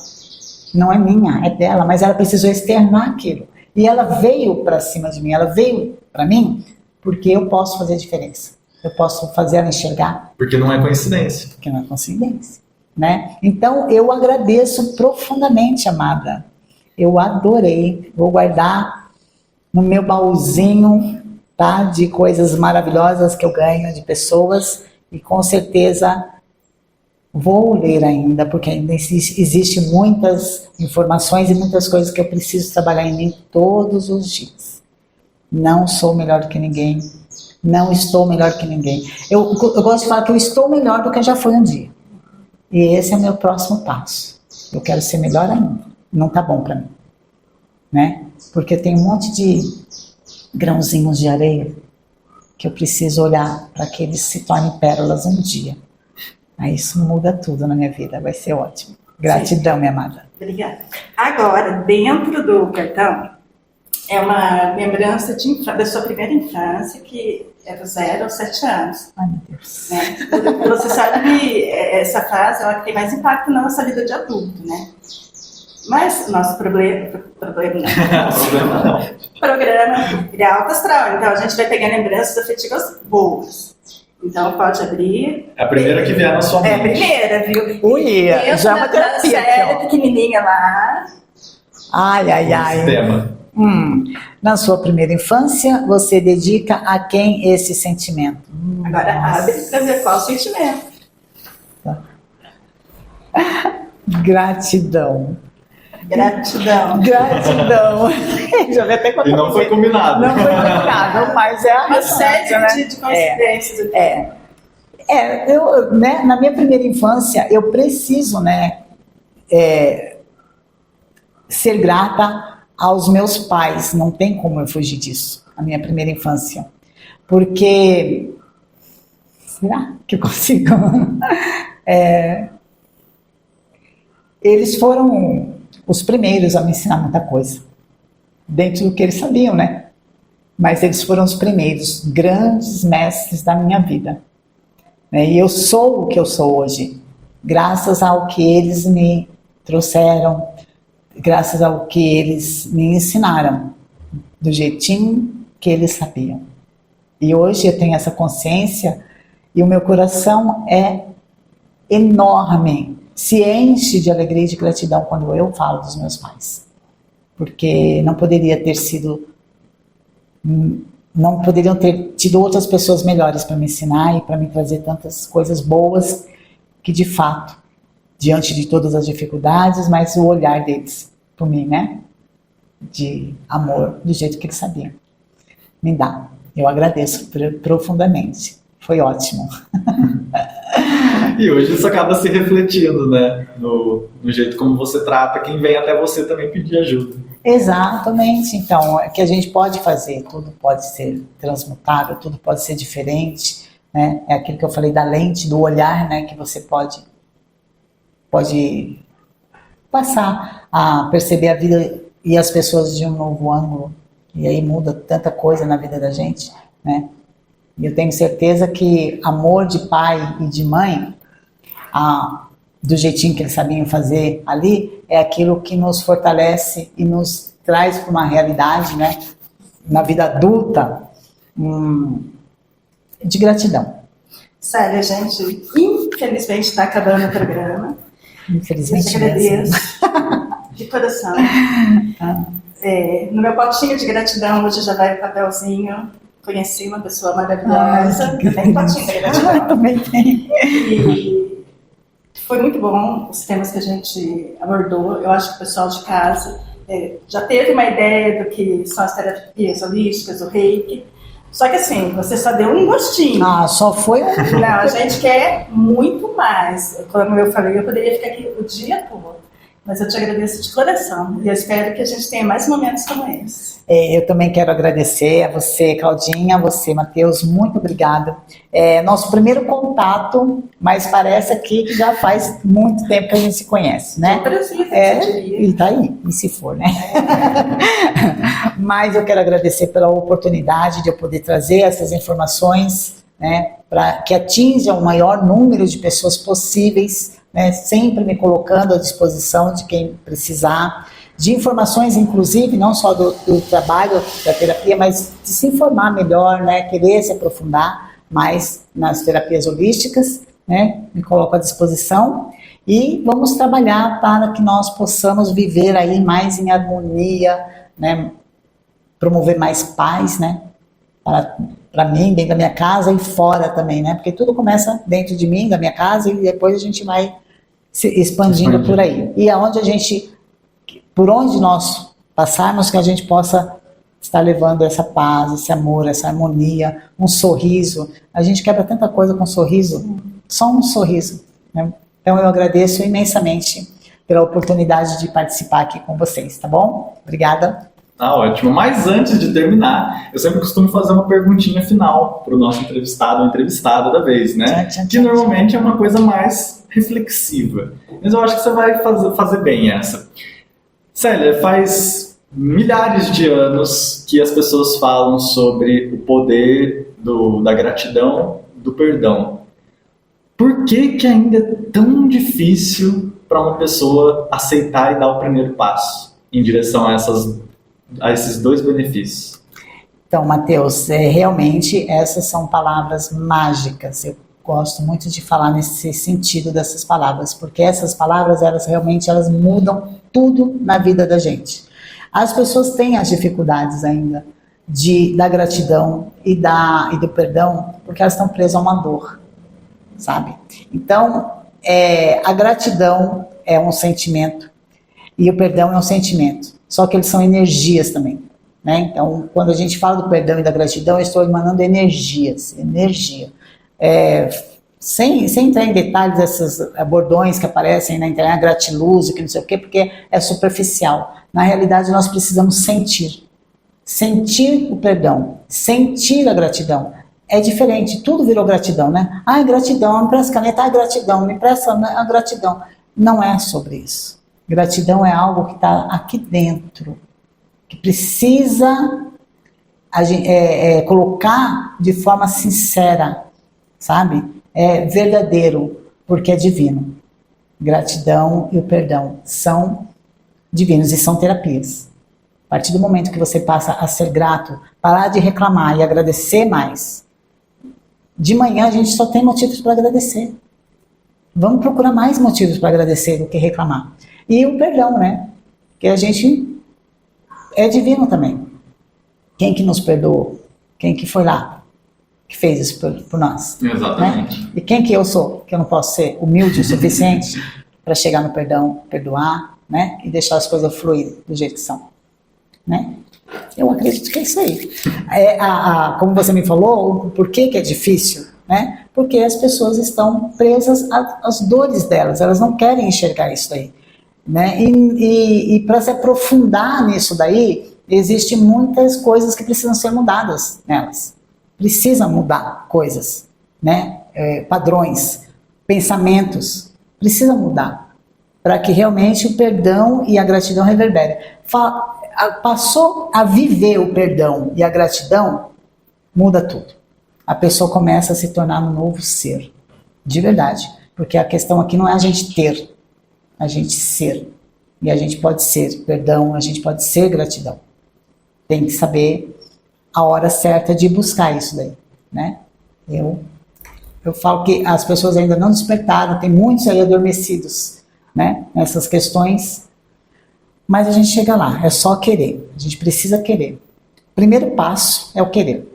Não é minha, é dela, mas ela precisou externar aquilo. E ela veio para cima de mim, ela veio para mim porque eu posso fazer diferença. Eu posso fazer ela enxergar. Porque não é coincidência. Porque não é coincidência, né? Então, eu agradeço profundamente, amada. Eu adorei. Vou guardar no meu baúzinho, tá? De coisas maravilhosas que eu ganho de pessoas. E com certeza vou ler ainda, porque ainda existe muitas informações e muitas coisas que eu preciso trabalhar em mim todos os dias. Não sou melhor do que ninguém. Não estou melhor que ninguém. Eu gosto de falar que eu estou melhor do que eu já fui um dia. E esse é o meu próximo passo. Eu quero ser melhor ainda. Não tá bom para mim, né? Porque tem um monte de grãozinhos de areia que eu preciso olhar para que eles se tornem pérolas um dia. Aí isso muda tudo na minha vida. Vai ser ótimo. Gratidão, minha amada. Obrigada. Agora, dentro do cartão, é uma lembrança da sua primeira infância, que é do 0 aos 7 anos. Ai, meu Deus. Né? Você sabe que essa fase ela tem mais impacto na nossa vida de adulto, né? Mas o nosso programa ele é alto astral, então a gente vai pegar lembranças afetivas boas. Então pode abrir. É a primeira que vier na sua mente. É a primeira, viu? Ui, já é uma terapia. Série pequenininha lá. Ai. Tema. Na sua primeira infância, você dedica a quem esse sentimento? Agora abre para ver qual o sentimento. Tá. Gratidão. Gratidão. Já vi até quando E não foi combinado. Não foi combinado, mas é uma série de coincidências. Eu, né, na minha primeira infância, eu preciso, né, ser grata aos meus pais. Não tem como eu fugir disso, a minha primeira infância. Porque, será que eu consigo? Eles foram os primeiros a me ensinar muita coisa, dentro do que eles sabiam, né? Mas eles foram os primeiros grandes mestres da minha vida. E eu sou o que eu sou hoje, graças ao que eles me trouxeram, graças ao que eles me ensinaram, do jeitinho que eles sabiam. E hoje eu tenho essa consciência e o meu coração é enorme, se enche de alegria e de gratidão quando eu falo dos meus pais. Porque não poderiam ter tido outras pessoas melhores para me ensinar e para me trazer tantas coisas boas que, de fato, diante de todas as dificuldades, mas o olhar deles por mim, né? De amor, do jeito que eles sabiam. Me dá. Eu agradeço profundamente. Foi ótimo. E hoje isso acaba se refletindo, né? No jeito como você trata quem vem até você também pedir ajuda. Exatamente. Então, é que a gente pode fazer, tudo pode ser transmutável, tudo pode ser diferente, né? É aquilo que eu falei da lente, do olhar, né? Que você pode passar a perceber a vida e as pessoas de um novo ângulo. E aí muda tanta coisa na vida da gente, né? E eu tenho certeza que amor de pai e de mãe, do jeitinho que eles sabiam fazer ali, é aquilo que nos fortalece e nos traz para uma realidade, né, na vida adulta, de gratidão. Célia, gente, infelizmente está acabando o programa. Infelizmente. Eu te agradeço de coração. No meu potinho de gratidão, hoje já vai o papelzinho. Conheci uma pessoa maravilhosa. Tem potinho de gratidão. Também tem. E foi muito bom os temas que a gente abordou. Eu acho que o pessoal de casa já teve uma ideia do que são as terapias holísticas, o reiki. Só que assim, você só deu um gostinho. Só foi um. Não, a gente quer muito mais. Como eu falei, eu poderia ficar aqui o dia todo. Mas eu te agradeço de coração e eu espero que a gente tenha mais momentos como esse. Eu também quero agradecer a você, Claudinha, a você, Matheus, muito obrigada. Nosso primeiro contato, mas parece aqui que já faz muito tempo que a gente se conhece, né? E tá aí, e se for, né? Mas eu quero agradecer pela oportunidade de eu poder trazer essas informações, né, para que atinjam o maior número de pessoas possíveis, né, sempre me colocando à disposição de quem precisar, de informações, inclusive, não só do trabalho da terapia, mas de se informar melhor, né, querer se aprofundar mais nas terapias holísticas, né, me coloco à disposição e vamos trabalhar para que nós possamos viver aí mais em harmonia, né, promover mais paz, né, para mim, dentro da minha casa e fora também, né? Porque tudo começa dentro de mim, da minha casa, e depois a gente vai se expandindo por aí. E por onde nós passarmos, que a gente possa estar levando essa paz, esse amor, essa harmonia, um sorriso. A gente quebra tanta coisa com um sorriso, só um sorriso, né? Então eu agradeço imensamente pela oportunidade de participar aqui com vocês, tá bom? Obrigada. Tá ótimo. Mas antes de terminar, eu sempre costumo fazer uma perguntinha final para o nosso entrevistado ou entrevistada da vez, né? Que normalmente é uma coisa mais reflexiva. Mas eu acho que você vai fazer bem essa. Célia, faz milhares de anos que as pessoas falam sobre o poder da gratidão, do perdão. Por que ainda é tão difícil para uma pessoa aceitar e dar o primeiro passo em direção a esses dois benefícios? Então, Matheus, realmente essas são palavras mágicas. Eu gosto muito de falar nesse sentido dessas palavras, porque essas palavras, elas realmente mudam tudo na vida da gente. As pessoas têm as dificuldades ainda da gratidão e do perdão, porque elas estão presas a uma dor, sabe? Então, a gratidão é um sentimento e o perdão é um sentimento. Só que eles são energias também, né? Então, quando a gente fala do perdão e da gratidão, eu estou emanando energia. Sem entrar em detalhes desses bordões que aparecem na internet, gratiluz, que não sei o quê, porque é superficial. Na realidade, nós precisamos sentir o perdão, sentir a gratidão. É diferente, tudo virou gratidão, né? Gratidão, me empresta caneta, gratidão, me empresta a gratidão. Não é sobre isso. Gratidão é algo que está aqui dentro, que precisa colocar de forma sincera, sabe? É verdadeiro, porque é divino. Gratidão e o perdão são divinos e são terapias. A partir do momento que você passa a ser grato, parar de reclamar e agradecer mais, de manhã a gente só tem motivos para agradecer. Vamos procurar mais motivos para agradecer do que reclamar. E o perdão, né? Que a gente é divino também. Quem que nos perdoou? Quem que foi lá? Que fez isso por nós? Exatamente. Né? E quem que eu sou? Que eu não posso ser humilde o suficiente para chegar no perdão, perdoar, né? E deixar as coisas fluir do jeito que são. Né? Eu acredito que é isso aí. Como você me falou, por que é difícil? Né? Porque as pessoas estão presas às dores delas. Elas não querem enxergar isso daí. Né? E para se aprofundar nisso daí, existem muitas coisas que precisam ser mudadas nelas. Precisam mudar coisas, né? Padrões, pensamentos, precisam mudar para que realmente o perdão e a gratidão reverberem. Passou a viver o perdão e a gratidão, muda tudo. A pessoa começa a se tornar um novo ser, de verdade, porque a questão aqui não é a gente ter, a gente ser. E a gente pode ser perdão, a gente pode ser gratidão. Tem que saber a hora certa de buscar isso daí, né? Eu falo que as pessoas ainda não despertaram, tem muitos aí adormecidos, né? Nessas questões, mas a gente chega lá, é só querer, a gente precisa querer. O primeiro passo é o querer.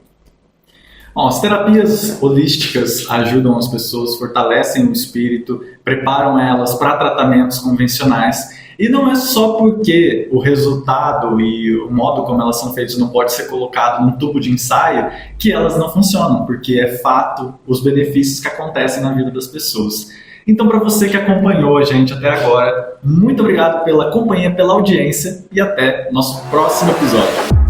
Bom, as terapias holísticas ajudam as pessoas, fortalecem o espírito, preparam elas para tratamentos convencionais. E não é só porque o resultado e o modo como elas são feitas não pode ser colocado num tubo de ensaio que elas não funcionam, porque é fato os benefícios que acontecem na vida das pessoas. Então, para você que acompanhou a gente até agora, muito obrigado pela companhia, pela audiência e até nosso próximo episódio.